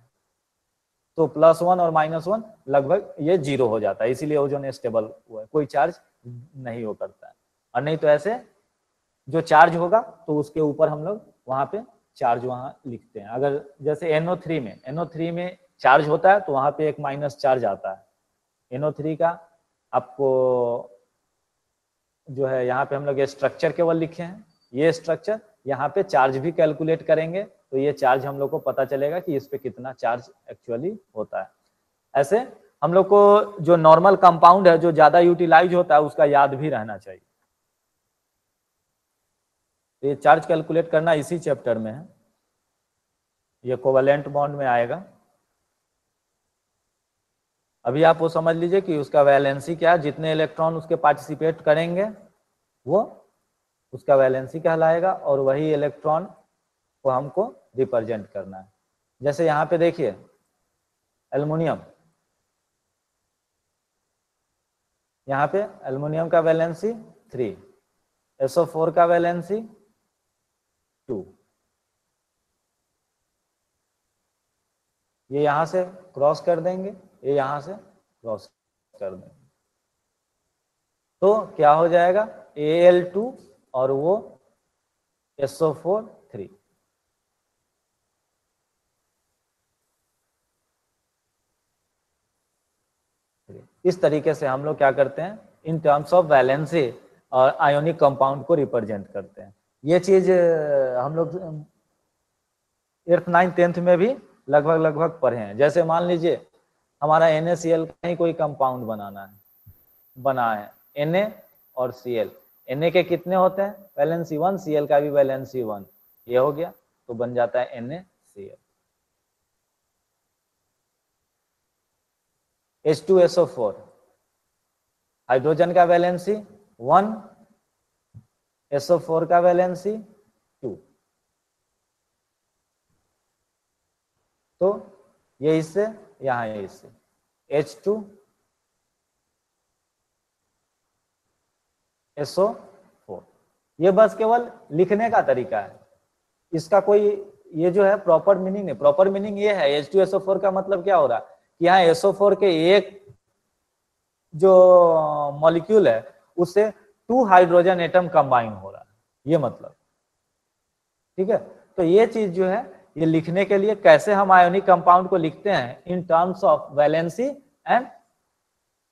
तो +1 और -1 लगभग ये 0 हो जाता है, इसीलिए ओजोन स्टेबल हुआ है, कोई चार्ज नहीं हो करता है। और नहीं तो ऐसे जो चार्ज होगा तो उसके ऊपर हम लोग वहां पे चार्ज वहां लिखते हैं। अगर जैसे NO3 में चार्ज होता है तो वहां पे एक माइनस चार्ज आता है। NO3 का आपको जो है यहाँ पे हम लोग स्ट्रक्चर केवल लिखे हैं, ये स्ट्रक्चर, यहाँ पे चार्ज भी कैलकुलेट करेंगे तो ये चार्ज हम लोग को पता चलेगा कि इस पे कितना चार्ज एक्चुअली होता है। ऐसे हम लोग को जो नॉर्मल कंपाउंड है जो ज्यादा यूटिलाइज होता है उसका याद भी रहना चाहिए। ये चार्ज कैलकुलेट करना इसी चैप्टर में है, ये कोवेलेंट बॉन्ड में आएगा। अभी आप वो समझ लीजिए कि उसका वैलेंसी क्या है, जितने इलेक्ट्रॉन उसके पार्टिसिपेट करेंगे वो उसका वैलेंसी कहलाएगा, और वही इलेक्ट्रॉन को हमको रिप्रेजेंट करना है। जैसे यहाँ पे देखिए एल्युमिनियम, यहाँ पे एल्युमिनियम का वैलेंसी 3, SO4 का वैलेंसी 2, ये यहाँ से क्रॉस कर देंगे, ये यहाँ से क्रॉस कर देंगे, तो क्या हो जाएगा Al2 और वो SO4 3। इस तरीके से हम लोग क्या करते हैं, इन टर्म्स ऑफ वैलेंसी और आयोनिक कंपाउंड को रिप्रेजेंट करते हैं। ये चीज हम लोग 8th 9th 10th में भी लगभग पढ़े हैं। जैसे मान लीजिए हमारा NaCl का ही कोई कंपाउंड बना है Na और Cl, Na के कितने होते हैं, वैलेंसी 1, Cl का भी वैलेंसी 1, ये हो गया तो बन जाता है NaCl। H2SO4, हाइड्रोजन का वैलेंसी 1, SO4 का वैलेंसी 2, तो ये इससे यहाँ ये इससे H2SO4। ये बस केवल लिखने का तरीका है, इसका कोई ये जो है प्रॉपर मीनिंग नहीं। प्रॉपर मीनिंग ये है H2SO4 का मतलब क्या हो रहा है कि यहाँ SO4 के एक जो मॉलिक्यूल है उससे 2 हाइड्रोजन एटम कंबाइन हो रहा है, ये मतलब, ठीक है। तो ये चीज जो है ये लिखने के लिए कैसे हम आयोनिक कंपाउंड को लिखते हैं, in terms of valency and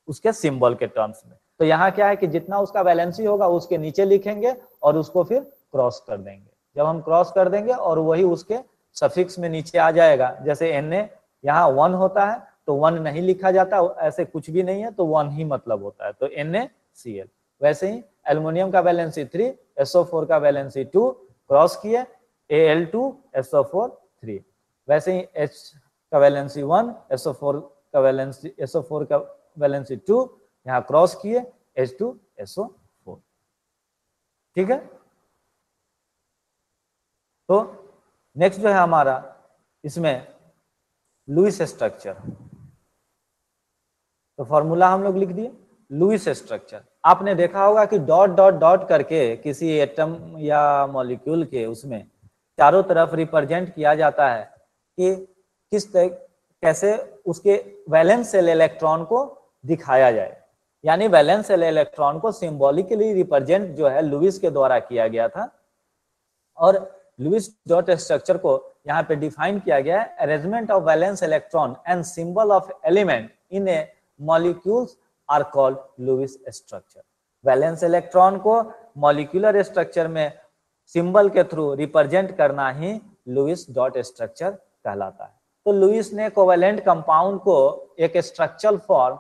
उसके सिंबल के टर्म्स में। तो यहाँ क्या है कि जितना उसका वैलेंसी होगा उसके नीचे लिखेंगे और उसको फिर क्रॉस कर देंगे। जब हम क्रॉस कर देंगे और वही उसके सफिक्स में नीचे आ जाएगा, जैसे Na यहाँ 1 होता है तो 1 नहीं लिखा जाता, ऐसे कुछ भी नहीं है तो 1 ही मतलब होता है, तो NaCl। वैसे ही एल्युमिनियम का वैलेंसी 3, SO4 का वैलेंसी 2, क्रॉस किए Al2 SO4 3। वैसे ही H का वैलेंसी 1, SO4 का वैलेंसी 2, यहाँ क्रॉस किए H2SO4, ठीक है। तो नेक्स्ट जो है हमारा इसमें लुईस स्ट्रक्चर, तो फॉर्मूला हम लोग लिख दिए लुईस स्ट्रक्चर। आपने देखा होगा कि डॉट डॉट डॉट करके किसी एटम या मॉलिक्यूल के उसमें चारों तरफ रिप्रेजेंट किया जाता है कि कैसे उसके वैलेंस शेल इलेक्ट्रॉन को दिखाया जाए, यानी वैलेंस शेल इलेक्ट्रॉन को सिंबॉलिकली रिप्रेजेंट जो है लुईस के द्वारा किया गया था। और लुईस डॉट स्ट्रक्चर को यहाँ पे डिफाइन किया गया है, arrangement of valence electron and symbol of element in a molecules are called Lewis structure. Valence electron को मॉलिक्यूलर स्ट्रक्चर में सिंबल के थ्रू रिप्रेजेंट करना ही लुईस डॉट स्ट्रक्चर कहलाता है। तो लुईस ने कोवेलेंट कंपाउंड को एक स्ट्रक्चरल फॉर्म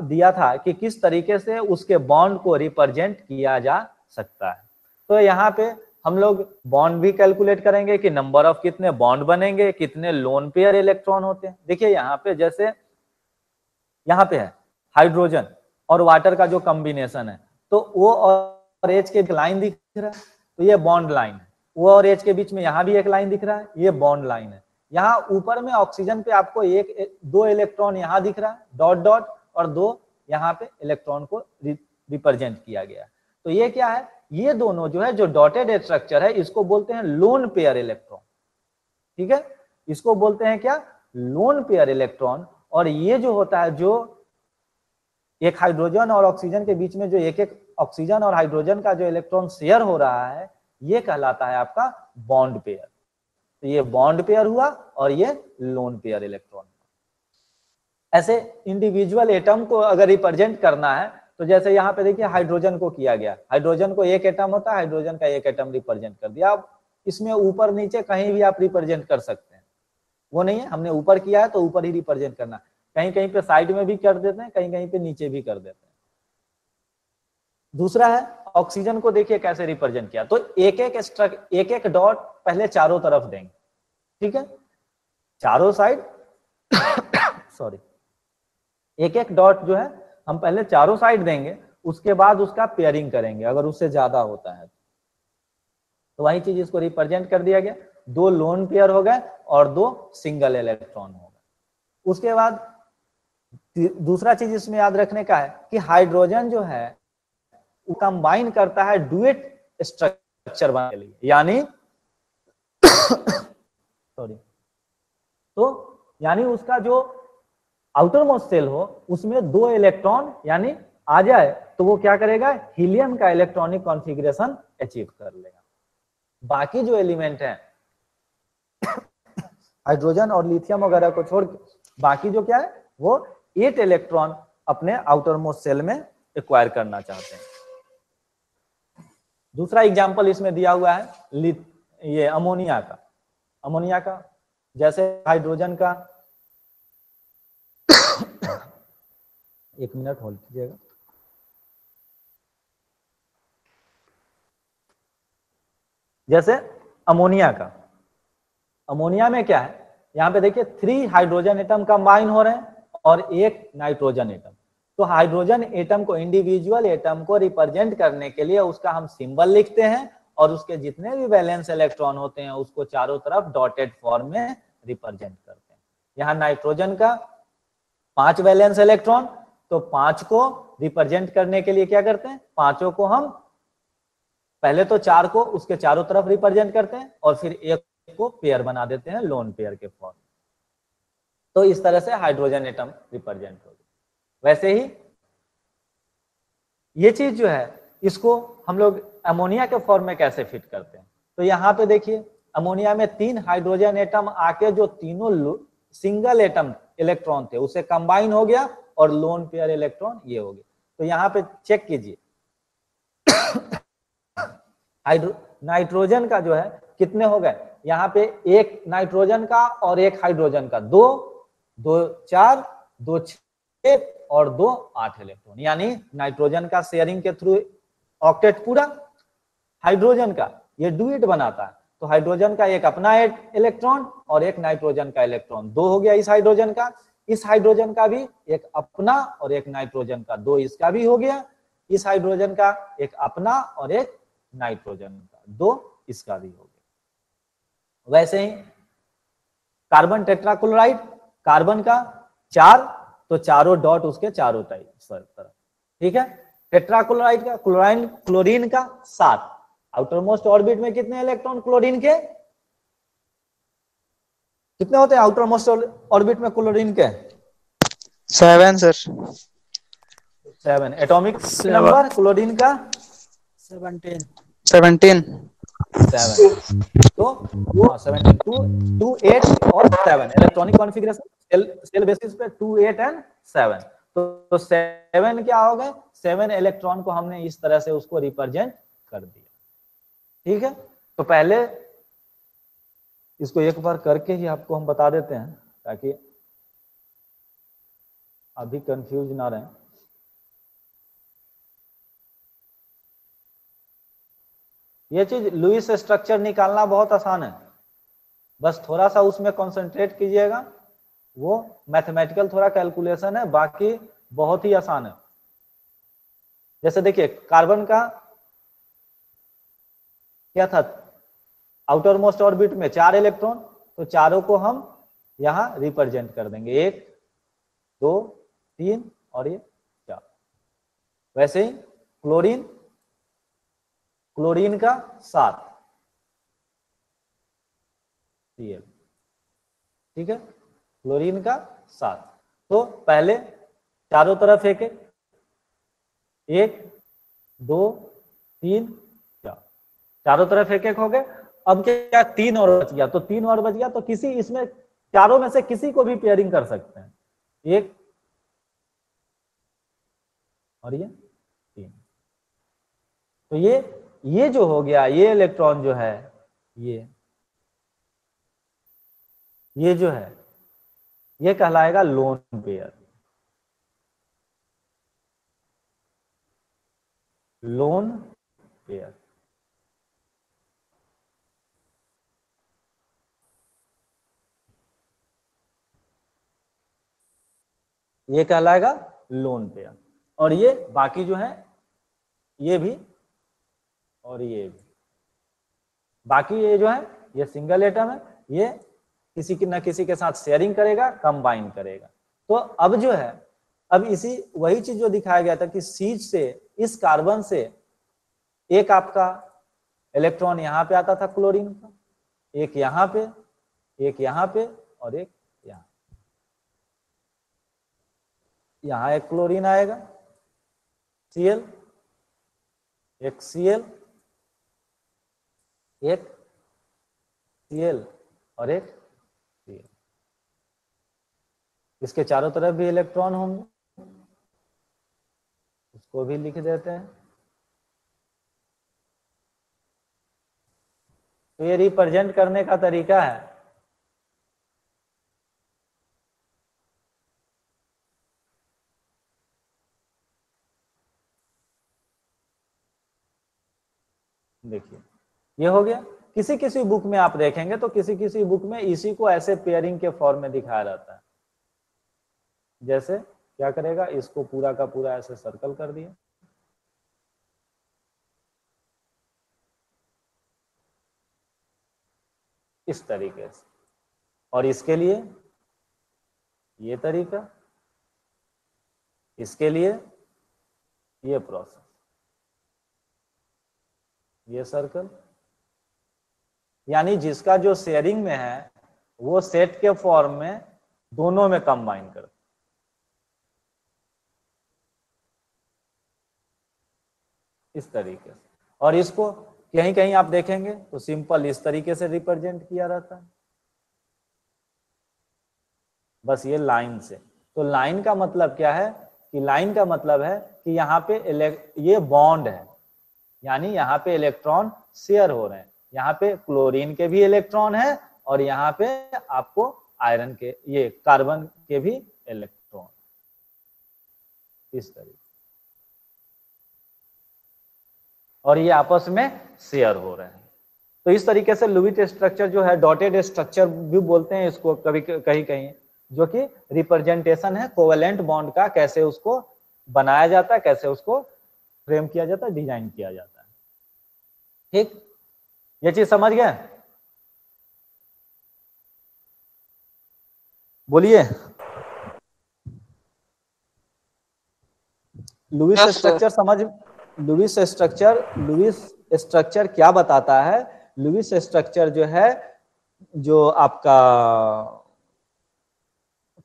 दिया था कि किस तरीके से उसके बॉन्ड को रिप्रेजेंट किया जा सकता है। तो यहाँ पे हम लोग बॉन्ड भी कैलकुलेट करेंगे कि नंबर ऑफ कितने बॉन्ड बनेंगे, कितने लोन पेयर इलेक्ट्रॉन होते हैं। देखिए यहाँ पे जैसे यहाँ पे है हाइड्रोजन और वाटर का जो कॉम्बिनेशन है, तो O और H के लाइन दिख रहा है, तो ये बॉन्ड लाइन है। O और H के बीच में यहाँ भी एक लाइन दिख रहा है, ये बॉन्ड लाइन है। यहाँ ऊपर में ऑक्सीजन पे आपको दो इलेक्ट्रॉन यहाँ दिख रहा है डॉट डॉट, और दो यहाँ पे इलेक्ट्रॉन को रिप्रेजेंट किया गया। तो ये क्या है, ये दोनों जो है जो डॉटेड स्ट्रक्चर है इसको बोलते हैं लोन पेयर इलेक्ट्रॉन। ठीक है, इसको बोलते हैं क्या, लोन पेयर इलेक्ट्रॉन। और ये जो होता है, जो एक हाइड्रोजन और ऑक्सीजन के बीच में जो एक एक ऑक्सीजन और हाइड्रोजन का जो इलेक्ट्रॉन शेयर हो रहा है, ये कहलाता है आपका बॉन्ड पेयर। तो ये बॉन्ड पेयर हुआ और ये लोन पेयर इलेक्ट्रॉन। ऐसे इंडिविजुअल एटम को अगर रिप्रेजेंट करना है, तो जैसे यहाँ पे देखिए हाइड्रोजन को किया गया, हाइड्रोजन को एक एटम होता है, हाइड्रोजन का एक एटम रिप्रेजेंट कर दिया। अब इसमें ऊपर नीचे कहीं भी आप रिप्रेजेंट कर सकते हैं, वो नहीं है, हमने ऊपर किया है तो ऊपर ही रिप्रेजेंट करना, कहीं कहीं पे साइड में भी कर देते हैं, कहीं कहीं पे नीचे भी कर देते हैं। दूसरा है ऑक्सीजन को देखिए कैसे रिप्रेजेंट किया, तो एक एक डॉट पहले चारों तरफ देंगे, ठीक है, चारों साइड सॉरी, एक एक डॉट जो है हम पहले चारों साइड देंगे, उसके बाद उसका पेयरिंग करेंगे अगर उससे ज्यादा होता है तो वही चीज इसको रिप्रेजेंट कर दिया गया। दो लोन पेयर हो गए और दो सिंगल इलेक्ट्रॉन हो गए। उसके बाद दूसरा चीज इसमें याद रखने का है कि हाइड्रोजन जो है वो कंबाइन करता है डुएट स्ट्रक्चर बनाने के लिए, यानी सॉरी, तो यानी उसका जो आउटर मोस्ट सेल हो उसमें दो इलेक्ट्रॉन यानी आ जाए तो वो क्या करेगा, हीलियम का इलेक्ट्रॉनिक कॉन्फ़िगरेशन अचीव कर लेगा। बाकी जो एलिमेंट है हाइड्रोजन और लिथियम वगैरह को छोड़ के बाकी जो क्या है वो 8 इलेक्ट्रॉन अपने आउटर मोस्ट सेल में एक्वायर करना चाहते हैं। दूसरा एग्जांपल इसमें दिया हुआ है ये अमोनिया का। अमोनिया का जैसे हाइड्रोजन का एक मिनट होल्ड कीजिएगा। जैसे अमोनिया का, अमोनिया में क्या है, यहाँ पे देखिए 3 हाइड्रोजन एटम कंबाइन हो रहे हैं और एक नाइट्रोजन एटम। तो हाइड्रोजन एटम को, इंडिविजुअल एटम को रिप्रेजेंट करने के लिए उसका हम सिंबल लिखते हैं और उसके जितने भी वैलेंस इलेक्ट्रॉन होते हैं उसको चारों तरफ डॉटेड फॉर्म में रिप्रेजेंट करते हैं। यहाँ नाइट्रोजन का 5 वैलेंस इलेक्ट्रॉन, तो 5 को रिप्रेजेंट करने के लिए क्या करते हैं, पांचों को हम पहले तो 4 को उसके चारों तरफ रिप्रेजेंट करते हैं और फिर एक को पेयर बना देते हैं लोन पेयर के फॉर्म। तो इस तरह से हाइड्रोजन एटम रिप्रेजेंट हो गया। वैसे ही ये चीज जो है इसको हम लोग अमोनिया के फॉर्म में कैसे फिट करते हैं, तो यहाँ पे देखिए अमोनिया में 3 हाइड्रोजन एटम आके जो तीनों सिंगल एटम इलेक्ट्रॉन थे उसे कंबाइन हो गया और लोन पेयर इलेक्ट्रॉन ये हो गया। तो यहाँ पे चेक कीजिए नाइट्रोजन का जो है कितने हो गए, यहाँ पे एक नाइट्रोजन का और एक हाइड्रोजन का 2 2 4 2 6 और 2 8 इलेक्ट्रॉन, यानी नाइट्रोजन का शेयरिंग के थ्रू ऑक्टेट पूरा, हाइड्रोजन का ये डुएट बनाता है तो हाइड्रोजन का एक अपना इलेक्ट्रॉन और एक नाइट्रोजन का इलेक्ट्रॉन, 2 हो गया इस हाइड्रोजन का, इस हाइड्रोजन का भी एक अपना और एक नाइट्रोजन का, 2 इसका भी हो गया, इस हाइड्रोजन का एक अपना और एक नाइट्रोजन का, 2 इसका भी हो गया। वैसे ही कार्बन टेट्राक्लोराइड, कार्बन का 4 तो चारों डॉट उसके चारों तरफ, ठीक है। टेट्राक्लोराइड का, क्लोरीन का 7, आउटर मोस्ट ऑर्बिट में कितने इलेक्ट्रॉन क्लोरीन के, कितने होते हैं आउटर मोस्ट ऑर्बिट में क्लोरीन के, 7 सर, 7 एटॉमिक नंबर क्लोरीन का 17 7 तो 17 2 8 और 7 इलेक्ट्रॉनिक कॉन्फ़िगरेशन सेल बेसिस पे 2 8 एंड 7, तो 7 क्या हो गए, 7 इलेक्ट्रॉन को हमने इस तरह से उसको रिप्रेजेंट कर दिया, ठीक है। तो पहले इसको एक बार करके ही आपको हम बता देते हैं ताकि अभी कंफ्यूज ना रहें। ये चीज लुईस स्ट्रक्चर निकालना बहुत आसान है, बस थोड़ा सा उसमें कंसंट्रेट कीजिएगा वो मैथमेटिकल थोड़ा कैलकुलेशन है, बाकी बहुत ही आसान है। जैसे देखिए कार्बन का क्या था, आउटर मोस्ट ऑर्बिट में 4 इलेक्ट्रॉन, तो चारों को हम यहां रिप्रेजेंट कर देंगे, 1 2 3 और ये 4। वैसे ही क्लोरीन, क्लोरीन का 7 Cl, ठीक है, क्लोरीन का 7। तो पहले चारों तरफ एक 1 2 3 4, चारों तरफ एक हो गए। अब क्या 3 और बच गया, तो 3 और बच गया, तो किसी इसमें चारों में से किसी को भी पेयरिंग कर सकते हैं, 1 और ये 3। तो ये जो हो गया, ये इलेक्ट्रॉन जो है, ये जो है ये कहलाएगा लोन पेयर। लोन पेयर, ये कहलाएगा लोन पेयर। और ये बाकी जो है ये भी और ये भी, बाकी ये जो है ये सिंगल एटम है, ये किसी की ना किसी के साथ शेयरिंग करेगा, कंबाइन करेगा। तो अब जो है, अब इसी वही चीज जो दिखाया गया था कि सीज से, इस कार्बन से एक आपका इलेक्ट्रॉन यहां पे आता था क्लोरीन का, एक यहां पे, एक यहां पे और एक यहां एक क्लोरीन आएगा Cl, एक Cl, एक Cl और एक Cl। इसके चारों तरफ भी इलेक्ट्रॉन होंगे, उसको भी लिख देते हैं। तो ये रिप्रेजेंट करने का तरीका है। देखिए ये हो गया। किसी किसी बुक में आप देखेंगे तो किसी किसी बुक में इसी को ऐसे पेयरिंग के फॉर्म में दिखाया जाता है। जैसे क्या करेगा, इसको पूरा का पूरा ऐसे सर्कल कर दिया, इस तरीके से, और इसके लिए ये तरीका, इसके लिए ये प्रोसेस, ये सर्कल, यानी जिसका जो शेयरिंग में है वो सेट के फॉर्म में दोनों में कंबाइन कर, इस तरीके से। और इसको कहीं कहीं आप देखेंगे तो सिंपल इस तरीके से रिप्रेजेंट किया रहता है, बस ये लाइन से। तो लाइन का मतलब क्या है कि लाइन का मतलब है कि यहाँ पे ये बॉन्ड है, यानी यहाँ पे इलेक्ट्रॉन शेयर हो रहे हैं। यहाँ पे क्लोरीन के भी इलेक्ट्रॉन है और यहाँ पे आपको आयरन के, ये कार्बन के भी इलेक्ट्रॉन, इस तरीके, और ये आपस में शेयर हो रहे हैं। तो इस तरीके से लुईस स्ट्रक्चर जो है, डॉटेड स्ट्रक्चर भी बोलते हैं इसको कभी कहीं कहीं, जो कि रिप्रेजेंटेशन है कोवेलेंट बॉन्ड का, कैसे उसको बनाया जाता है, कैसे उसको फ्रेम किया जाता है, डिजाइन किया जाता है। ठीक, ये चीज समझ गए? बोलिए। लुईस स्ट्रक्चर समझ, लुईस स्ट्रक्चर क्या बताता है? लुईस स्ट्रक्चर जो है, जो आपका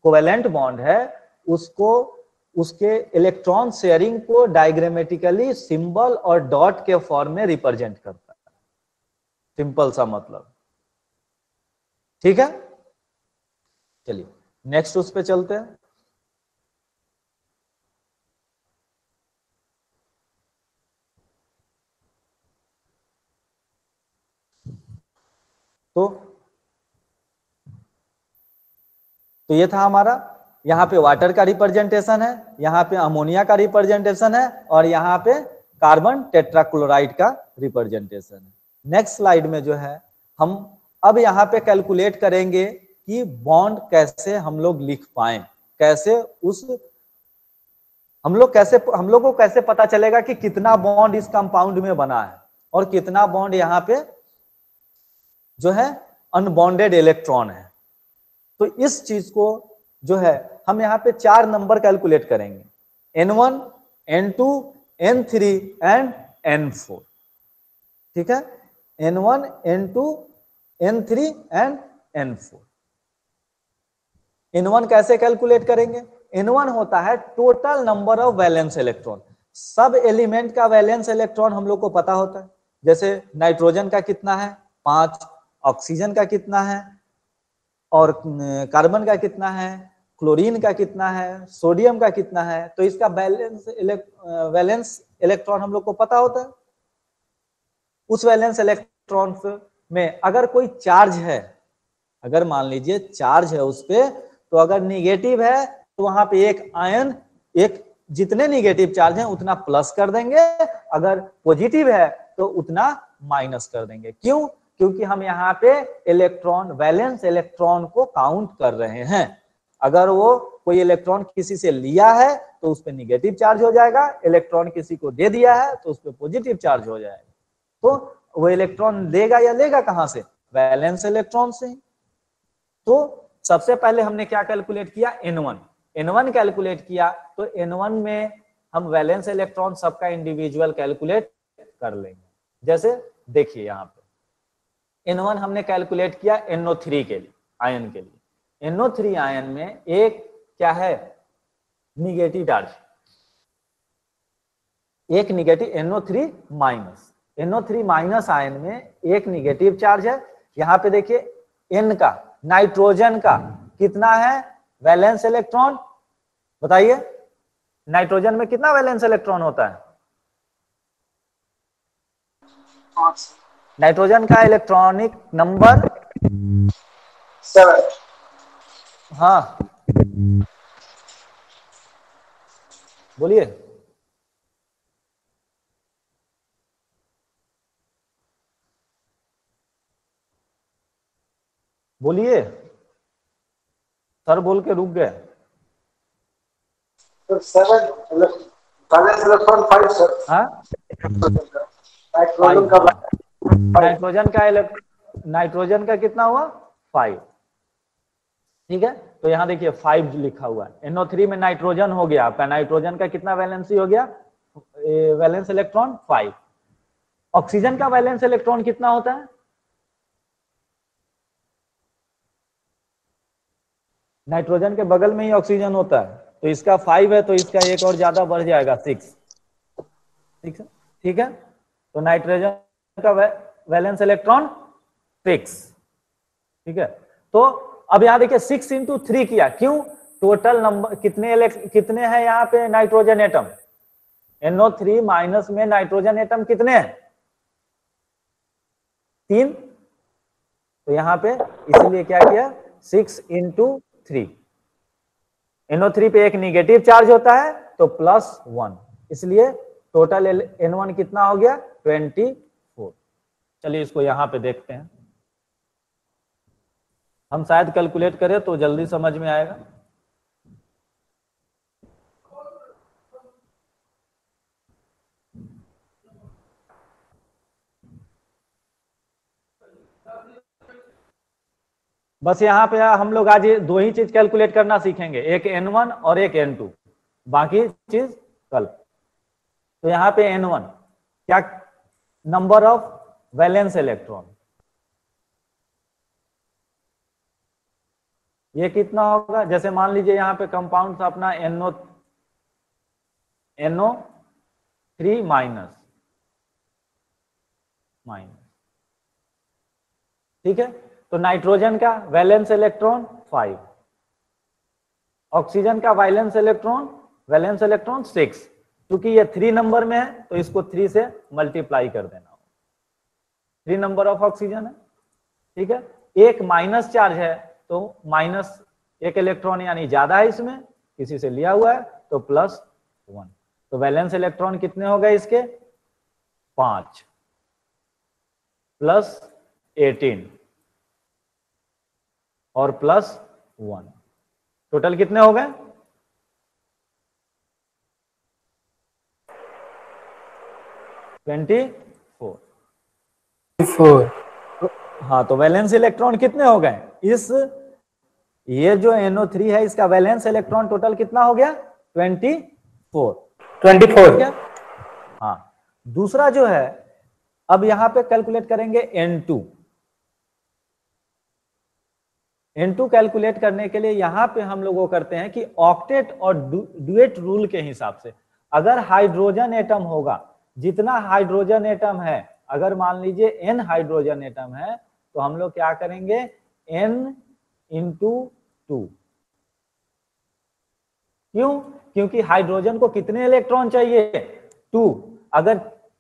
कोवेलेंट बॉन्ड है, उसको, उसके इलेक्ट्रॉन शेयरिंग को डायग्रामेटिकली सिंबल और डॉट के फॉर्म में रिप्रेजेंट करता है। सिंपल सा मतलब, ठीक है। चलिए नेक्स्ट उस पे चलते हैं। तो ये था हमारा, यहाँ पे वाटर का रिप्रेजेंटेशन है, यहाँ पे अमोनिया का रिप्रेजेंटेशन है, और यहाँ पे कार्बन टेट्राक्लोराइड का रिप्रेजेंटेशन है। नेक्स्ट स्लाइड में जो है हम अब यहाँ पे कैलकुलेट करेंगे कि बॉन्ड कैसे हम लोग लिख पाए, कैसे उस हम लोग को कैसे पता चलेगा कि कितना बॉन्ड इस कंपाउंड में बना है और कितना बॉन्ड यहाँ पे जो है अनबॉन्डेड इलेक्ट्रॉन है। तो इस चीज को जो है हम यहाँ पे 4 नंबर कैलकुलेट करेंगे, N1, N2, N3 and N4। ठीक है, N1, N2, N3 and N4। N1 कैसे कैलकुलेट करेंगे? N1 होता है total number of valence electron. सब एलिमेंट का वैलेंस इलेक्ट्रॉन हम लोग को पता होता है, जैसे नाइट्रोजन का कितना है 5, ऑक्सीजन का कितना है, और कार्बन का कितना है, क्लोरीन का कितना है, सोडियम का कितना है। तो इसका वैलेंस इलेक्ट्रॉन हम लोग को पता होता है। उस वैलेंस इलेक्ट्रॉन में अगर कोई चार्ज है, अगर मान लीजिए चार्ज है उस पे, तो अगर निगेटिव है तो वहां पे एक आयन, एक जितने निगेटिव चार्ज हैं उतना प्लस कर देंगे, अगर पॉजिटिव है तो उतना माइनस कर देंगे। क्यों? क्योंकि हम यहाँ पे इलेक्ट्रॉन, वैलेंस इलेक्ट्रॉन को काउंट कर रहे हैं। अगर वो कोई इलेक्ट्रॉन किसी से लिया है तो उस पर निगेटिव चार्ज हो जाएगा, इलेक्ट्रॉन किसी को दे दिया है तो उस पर पॉजिटिव चार्ज हो जाएगा। तो वो इलेक्ट्रॉन लेगा या लेगा कहां से? वैलेंस इलेक्ट्रॉन से। तो सबसे पहले हमने क्या कैलकुलेट किया? N1 कैलकुलेट किया। तो N1 में हम वैलेंस इलेक्ट्रॉन सबका इंडिविजुअल कैलकुलेट कर लेंगे। जैसे देखिए यहाँ पे N1 हमने कैलकुलेट किया NO3 के लिए, आयन के लिए। NO3 आयन में एक क्या है? निगेटिव चार्ज, एक negative NO3 minus. NO3 minus ion में एक निगेटिव चार्ज है। यहाँ पे देखिए N का, नाइट्रोजन का कितना है वैलेंस इलेक्ट्रॉन? बताइए, नाइट्रोजन में कितना वैलेंस इलेक्ट्रॉन होता है? नाइट्रोजन का इलेक्ट्रॉनिक नंबर 7। हाँ बोलिए। बोलिए, सर बोल के रुक गए। 7 वैलेंस इलेक्ट्रॉन 5 सर। हाँ, नाइट्रोजन का कितना हुआ? 5। ठीक है, तो यहाँ देखिए 5 लिखा हुआ है। NO3 में नाइट्रोजन हो गया आपका, नाइट्रोजन का कितना वैलेंसी हो गया? Valence electron 5। ऑक्सीजन का वैलेंस इलेक्ट्रॉन कितना होता है? नाइट्रोजन के बगल में ही ऑक्सीजन होता है, तो इसका 5 है तो इसका एक और ज्यादा बढ़ जाएगा 6। ठीक है, तो नाइट्रोजन का वैलेंस इलेक्ट्रॉन 6। ठीक है, तो अब यहां देखिए 6 × 3 किया। क्यों? टोटल नंबर कितने हैं यहाँ पे नाइट्रोजन एटम? NO3 माइनस में नाइट्रोजन एटम कितने हैं? 3। तो यहाँ पे इसीलिए क्या किया? 6 × 3। NO3 पे एक निगेटिव चार्ज होता है तो +1, इसलिए टोटल N1 कितना हो गया? 24। चलिए इसको यहाँ पे देखते हैं, हम शायद कैलकुलेट करें तो जल्दी समझ में आएगा। बस यहाँ पे हम लोग आज 2 ही चीज कैलकुलेट करना सीखेंगे, एक N1 और एक N2, बाकी चीज कल। तो यहाँ पे N1 क्या? Number of valence electron. ये कितना होगा? जैसे मान लीजिए यहाँ पे कंपाउंड था अपना NO3 माइनस। ठीक है, तो नाइट्रोजन का वैलेंस इलेक्ट्रॉन 5, ऑक्सीजन का वैलेंस इलेक्ट्रॉन 6। क्योंकि ये 3 नंबर में है तो इसको 3 से मल्टीप्लाई कर देना होगा। 3 नंबर ऑफ ऑक्सीजन है। ठीक है, एक माइनस चार्ज है तो माइनस एक इलेक्ट्रॉन यानी ज्यादा है इसमें, किसी से लिया हुआ है तो +1। तो वैलेंस इलेक्ट्रॉन कितने हो गए इसके? 5 + 18 और +1, टोटल कितने हो गए? 24। हाँ, तो वैलेंस इलेक्ट्रॉन कितने हो गए? ये जो NO3 है इसका वैलेंस इलेक्ट्रॉन टोटल कितना हो गया? 24। ठीक है? हाँ, दूसरा जो है, अब यहां पे कैलकुलेट करेंगे N2। N2 कैलकुलेट करने के लिए यहां पे हम लोग वो करते हैं कि ऑक्टेट और डुएट रूल के हिसाब से, अगर हाइड्रोजन एटम होगा, जितना हाइड्रोजन एटम है, अगर मान लीजिए N हाइड्रोजन एटम है, तो हम लोग क्या करेंगे? N × 2। क्यों? क्योंकि हाइड्रोजन को कितने इलेक्ट्रॉन चाहिए? 2। अगर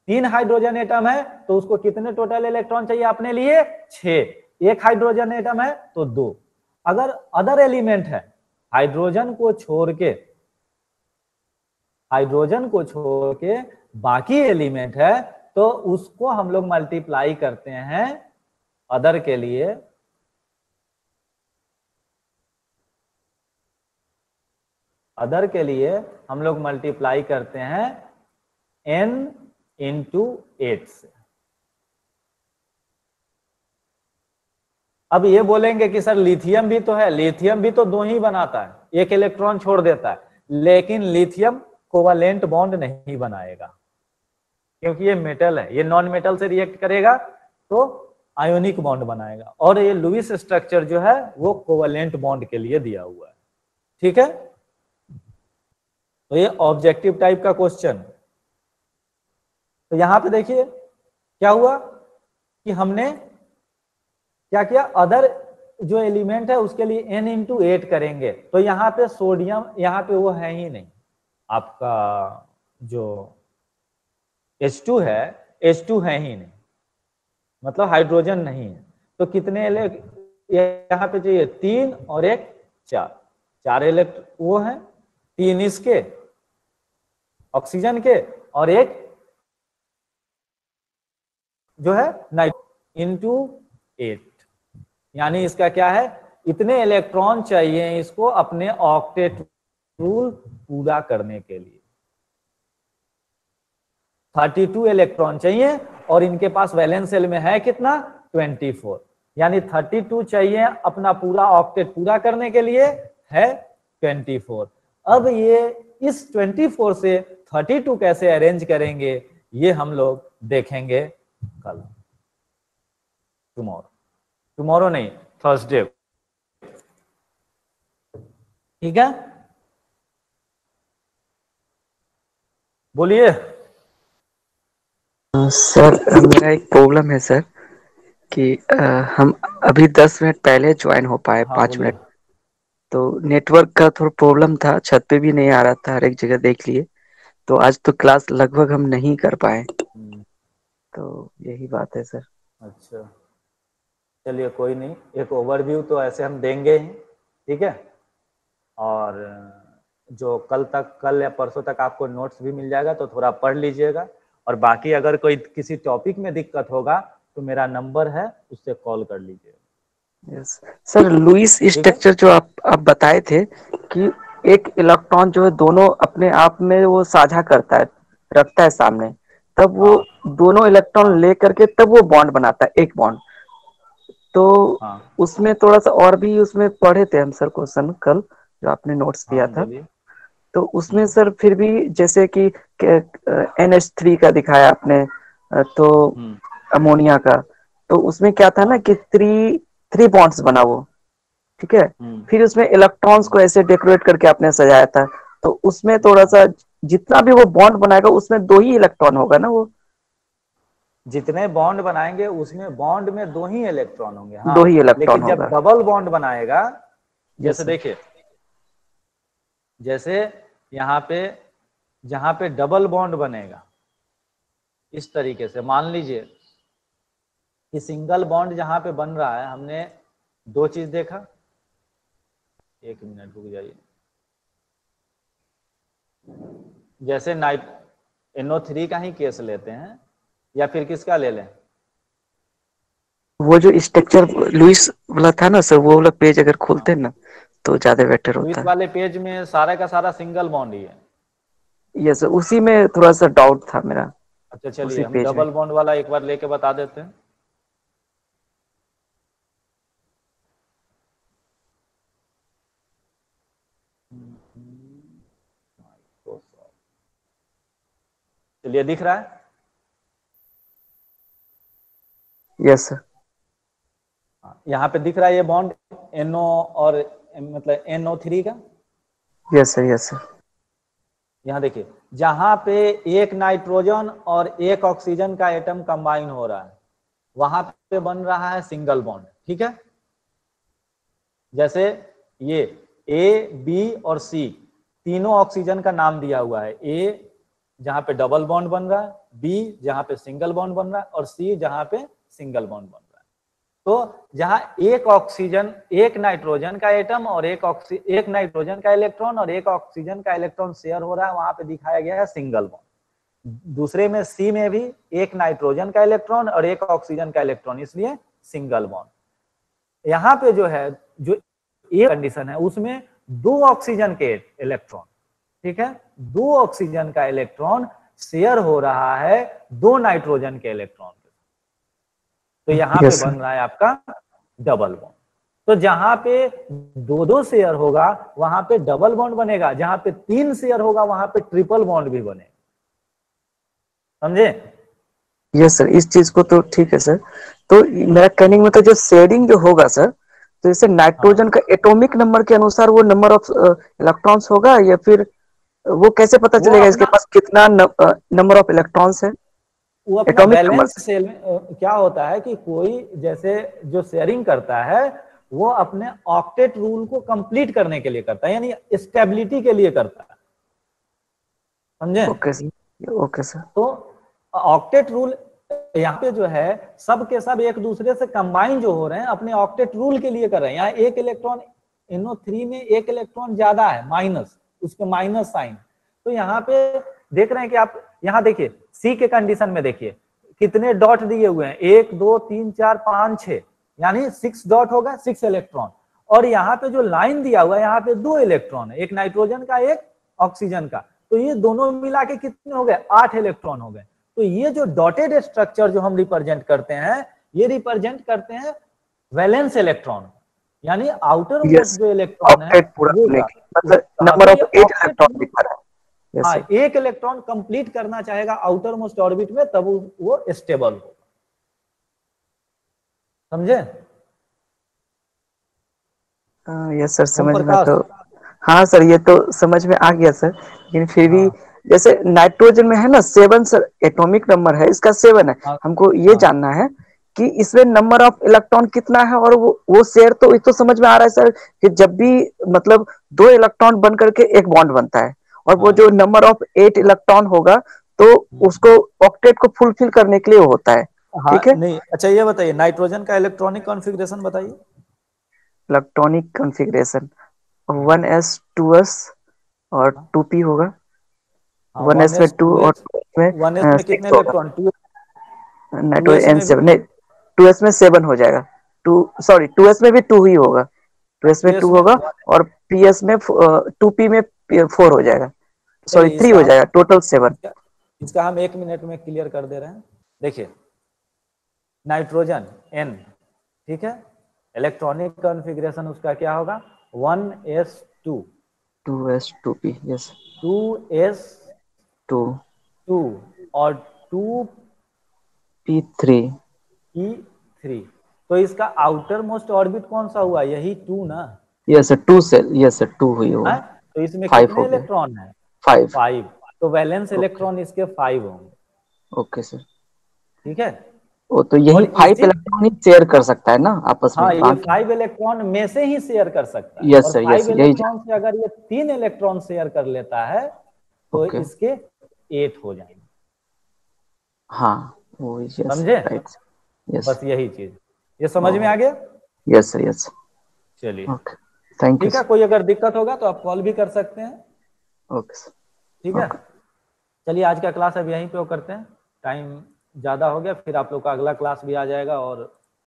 3 हाइड्रोजन एटम है तो उसको कितने टोटल इलेक्ट्रॉन चाहिए अपने लिए? 6। एक हाइड्रोजन एटम है तो 2। अगर अदर एलिमेंट है, हाइड्रोजन को छोड़ के बाकी एलिमेंट है, तो उसको हम लोग मल्टीप्लाई करते हैं अदर के लिए, हम लोग मल्टीप्लाई करते हैं N × 8 से। अब ये बोलेंगे कि सर लिथियम भी तो है, लिथियम भी तो 2 ही बनाता है, एक इलेक्ट्रॉन छोड़ देता है, लेकिन लिथियम कोवैलेंट बॉन्ड नहीं बनाएगा, क्योंकि ये मेटल है, ये नॉन मेटल से रिएक्ट करेगा तो आयोनिक बॉन्ड बनाएगा, और ये लुईस स्ट्रक्चर जो है वो कोवैलेंट बॉन्ड के लिए दिया हुआ है। ठीक है? तो ये ऑब्जेक्टिव टाइप का क्वेश्चन। तो यहां पे देखिए क्या हुआ कि हमने क्या किया, अदर जो एलिमेंट है उसके लिए N × 8 करेंगे, तो यहाँ पे सोडियम, यहाँ पे वो है ही नहीं, आपका जो H2 है, H2 है ही नहीं, मतलब हाइड्रोजन नहीं है। तो कितने यहाँ पे चाहिए? 3 और 1 4, 4 इलेक्ट्रॉन वो है, 3 इसके ऑक्सीजन के और 1 जो है नाइट्रोजन × 8, यानी इसका क्या है, इतने इलेक्ट्रॉन चाहिए इसको अपने ऑक्टेट रूल पूरा करने के लिए। 32 इलेक्ट्रॉन चाहिए, और इनके पास वैलेंस शेल में है कितना? 24, यानी 32 चाहिए अपना पूरा ऑक्टेट पूरा करने के लिए, है 24। अब ये इस 24 से 32 कैसे अरेंज करेंगे, ये हम लोग देखेंगे कल, टुमारो नहीं, थर्सडे। ठीक है, बोलिए। सर मेरा एक प्रॉब्लम है सर कि हम अभी 10 मिनट पहले ज्वाइन हो पाए, हाँ 5 बोलिए। मिनट, तो नेटवर्क का थोड़ा प्रॉब्लम था, छत पे भी नहीं आ रहा था, हर एक जगह देख लिए, तो आज तो क्लास लगभग हम नहीं कर पाए, तो यही बात है सर। अच्छा, चलिए कोई नहीं, एक ओवरव्यू तो ऐसे हम देंगे ही, ठीक है, और जो कल या परसों तक आपको नोट्स भी मिल जाएगा, तो थोड़ा पढ़ लीजिएगा, और बाकी अगर कोई किसी टॉपिक में दिक्कत होगा तो मेरा नंबर है, उससे कॉल कर लीजिएगा। यस सर, लुईस स्ट्रक्चर जो आप बताए थे कि एक इलेक्ट्रॉन जो है दोनों अपने आप में वो साझा करता है, रखता है सामने, तब वो दोनों इलेक्ट्रॉन ले करके तब वो बॉन्ड बनाता है, एक बॉन्ड, तो उसमें थोड़ा सा और भी उसमें पढ़े थे हम सर क्वेश्चन कल जो आपने नोट्स दिया था, तो उसमें सर फिर भी जैसे कि NH3 का दिखाया आपने, तो अमोनिया का, तो उसमें क्या था ना कि थ्री बॉन्ड्स बना वो, ठीक है, फिर उसमें इलेक्ट्रॉन्स को ऐसे डेकोरेट करके आपने सजाया था, तो उसमें थोड़ा सा जितना भी वो बॉन्ड बनाएगा उसमें 2 ही इलेक्ट्रॉन होगा ना, वो जितने बॉन्ड बनाएंगे उसमें बॉन्ड में 2 ही इलेक्ट्रॉन होंगे। हाँ, 2 ही इलेक्ट्रॉन लेकिन जब होगा। डबल बॉन्ड बनाएगा, जैसे देखिए, जैसे यहाँ पे जहां पे डबल बॉन्ड बनेगा, इस तरीके से मान लीजिए कि सिंगल बॉन्ड जहां पे बन रहा है, हमने 2 चीज देखा, 1 मिनट रुक जाइए, जैसे NO3 का ही केस लेते हैं, या फिर किसका ले लें, वो जो स्ट्रक्चर लुइस वाला था ना सर, वो वाला पेज अगर खोलते हाँ, हैं ना तो ज्यादा बेटर लुईस होता है। वाले पेज में सारा का सारा सिंगल बॉन्ड ही है। यस सर, उसी में थोड़ा सा डाउट था मेरा, अच्छा उसी चलिए हम पेज में। डबल बॉन्ड वाला एक बार लेके बता देते हैं। चलिए दिख रहा है। Yes sir. यहाँ पे दिख रहा है ये बॉन्ड NO और मतलब NO3 का। Yes sir. Yes sir. यहाँ देखिए जहां पे एक नाइट्रोजन और एक ऑक्सीजन का एटम कंबाइन हो रहा है वहां पे बन रहा है सिंगल बॉन्ड। ठीक है, जैसे ये A, B और C तीनों ऑक्सीजन का नाम दिया हुआ है। A जहां पे डबल बॉन्ड बन रहा है, B जहां पे सिंगल बॉन्ड बन रहा है और C जहां पे सिंगल बॉन्ड बन रहा है। तो जहां एक ऑक्सीजन, एक नाइट्रोजन का एटम और एक नाइट्रोजन का इलेक्ट्रॉन और एक ऑक्सीजन का इलेक्ट्रॉन शेयर हो रहा है वहां पे दिखाया गया है सिंगल बॉन्ड। दूसरे में C में भी एक नाइट्रोजन का इलेक्ट्रॉन और एक ऑक्सीजन का इलेक्ट्रॉन, इसलिए सिंगल बॉन्ड। यहाँ पे जो है जो एक कंडीशन है उसमें दो ऑक्सीजन के इलेक्ट्रॉन, ठीक है, दो ऑक्सीजन का इलेक्ट्रॉन शेयर हो रहा है दो नाइट्रोजन के इलेक्ट्रॉन। तो यहां पे यस बन सर। रहा है आपका डबल बॉन्ड। तो जहां पे दो दो शेयर होगा वहां पे डबल बॉन्ड बनेगा, जहां पे तीन शेयर होगा वहां पे ट्रिपल बॉन्ड भी बनेगा। समझे? यस सर, इस चीज को तो ठीक है सर। तो मेरा कहने का मतलब जो शेयरिंग जो होगा सर, तो जैसे हाँ नाइट्रोजन का एटॉमिक नंबर के अनुसार वो नंबर ऑफ इलेक्ट्रॉन्स होगा, या फिर वो कैसे पता वो चलेगा इसके अपना पास कितना नंबर ऑफ इलेक्ट्रॉन्स है? वो अपना एटॉमिक नंबर वैलेंस से। सेल में क्या होता है कि कोई जैसे जो शेयरिंग करता है वो अपने ऑक्टेट रूल को कंप्लीट करने के लिए करता है, यानी स्टेबिलिटी के लिए करता है। समझे? Okay sir. Okay sir. तो ऑक्टेट रूल यहाँ पे जो है सब के सब एक दूसरे से कंबाइन जो हो रहे हैं अपने ऑक्टेट रूल के लिए कर रहे हैं। यहाँ एक इलेक्ट्रॉन NO3 में एक इलेक्ट्रॉन ज्यादा है, माइनस, उसके माइनस साइन। तो यहाँ पे देख रहे हैं कि आप यहाँ देखिए C के कंडीशन में देखिए कितने डॉट दिए हुए हैं, 1 2 3 4 5 6, यानी 6 डॉट होगा 6 इलेक्ट्रॉन। और यहाँ पे जो लाइन दिया हुआ है यहाँ पे दो इलेक्ट्रॉन है, एक नाइट्रोजन का एक ऑक्सीजन का। तो ये दोनों मिला के कितने हो गए? 8 इलेक्ट्रॉन हो गए। तो ये जो डॉटेड स्ट्रक्चर जो हम रिप्रेजेंट करते हैं ये रिप्रेजेंट करते हैं वैलेंस इलेक्ट्रॉन, यानी आउटर मोस्ट यस, जो इलेक्ट्रॉन है ऑक्टेट पूरा वो होने का। की मतलब तो नंबर अगर ऑफ ये 8 ऑक्टेट, इलेक्ट्रॉन दिखा रहा है। यस हाँ, सर। एक इलेक्ट्रॉन कंप्लीट करना चाहेगा आउटर मोस्ट ऑर्बिट में तब वो स्टेबल होगा। समझे? यस सर, ओम समझ में प्रकाश। तो, हाँ सर ये तो समझ में आ गया सर, लेकिन फिर भी हाँ जैसे नाइट्रोजन में है ना 7 सर, एटॉमिक नंबर है इसका 7 है। हाँ हमको ये हाँ जानना है कि इसमें नंबर ऑफ इलेक्ट्रॉन कितना है, और वो शेयर तो ये तो समझ में आ रहा है सर कि जब भी मतलब दो इलेक्ट्रॉन बन करके एक बॉन्ड बनता है, और वो हाँ। जो नंबर ऑफ 8 इलेक्ट्रॉन होगा तो उसको ऑक्टेट को फुलफिल करने के लिए वो होता है। हाँ ठीक है। नहीं, अच्छा ये बताइए नाइट्रोजन का इलेक्ट्रॉनिक कॉन्फ़िगरेशन बताइए। इलेक्ट्रॉनिक कॉन्फ़िगरेशन 1s 2s और हाँ 2p होगा। हाँ, 1s में 2 और 2s में 1s में कितने 6 होगा। इलेक्ट्रॉन? 2s नाइट्रोजन में भी। N7 नहीं, 2s में 7 हो जाएगा। टू सॉरी 2s में भी 2 ही होगा, 2s में 2 2s में होगा। 1। और ps में 2p में 4 हो जाएगा, सॉरी चलिए 3 इसका हो हम जाएगा, टोटल 7। इसका, इसका हम 1 मिनट में क्लियर कर दे रहे हैं। देखिए नाइट्रोजन N, ठीक है, इलेक्ट्रॉनिक कॉन्फ़िगरेशन उसका क्या होगा? 1s2, 2s 2p yes. 2s2 2 और 2p3। p3 तो इसका आउटर मोस्ट ऑर्बिट कौन सा हुआ? यही 2 ना यस सर, 2 से यस सर 2 हुई है? होगा। तो इसमें 5 कितने हो गया, इलेक्ट्रॉन है? 5। 5। तो वैलेंस ओके। इलेक्ट्रॉन इसके 5 होंगे। Okay sir. ठीक है, वो तो और यही 5 इसी, इलेक्ट्रॉन ही शेयर कर सकता है ना आपस में हाँ, ये बाकी। 5 इलेक्ट्रॉन में से ही शेयर कर सकता है। यस और सर, यस 5 यही इलेक्ट्रॉन से अगर ये 3 इलेक्ट्रॉन शेयर कर लेता है तो ओके। इसके 8 हो जाएंगे। हाँ वो यस समझे? राइट। यस। बस यही चीज, ये समझ में आ गया? Yes sir yes. चलिए ओके, थैंक यू ठीक है, सर। कोई अगर दिक्कत होगा तो आप कॉल भी कर सकते हैं। Okay sir. ठीक है, ओके। चलिए आज का क्लास अब यहीं पे वो करते हैं, टाइम ज़्यादा हो गया, फिर आप लोग का अगला क्लास भी आ जाएगा और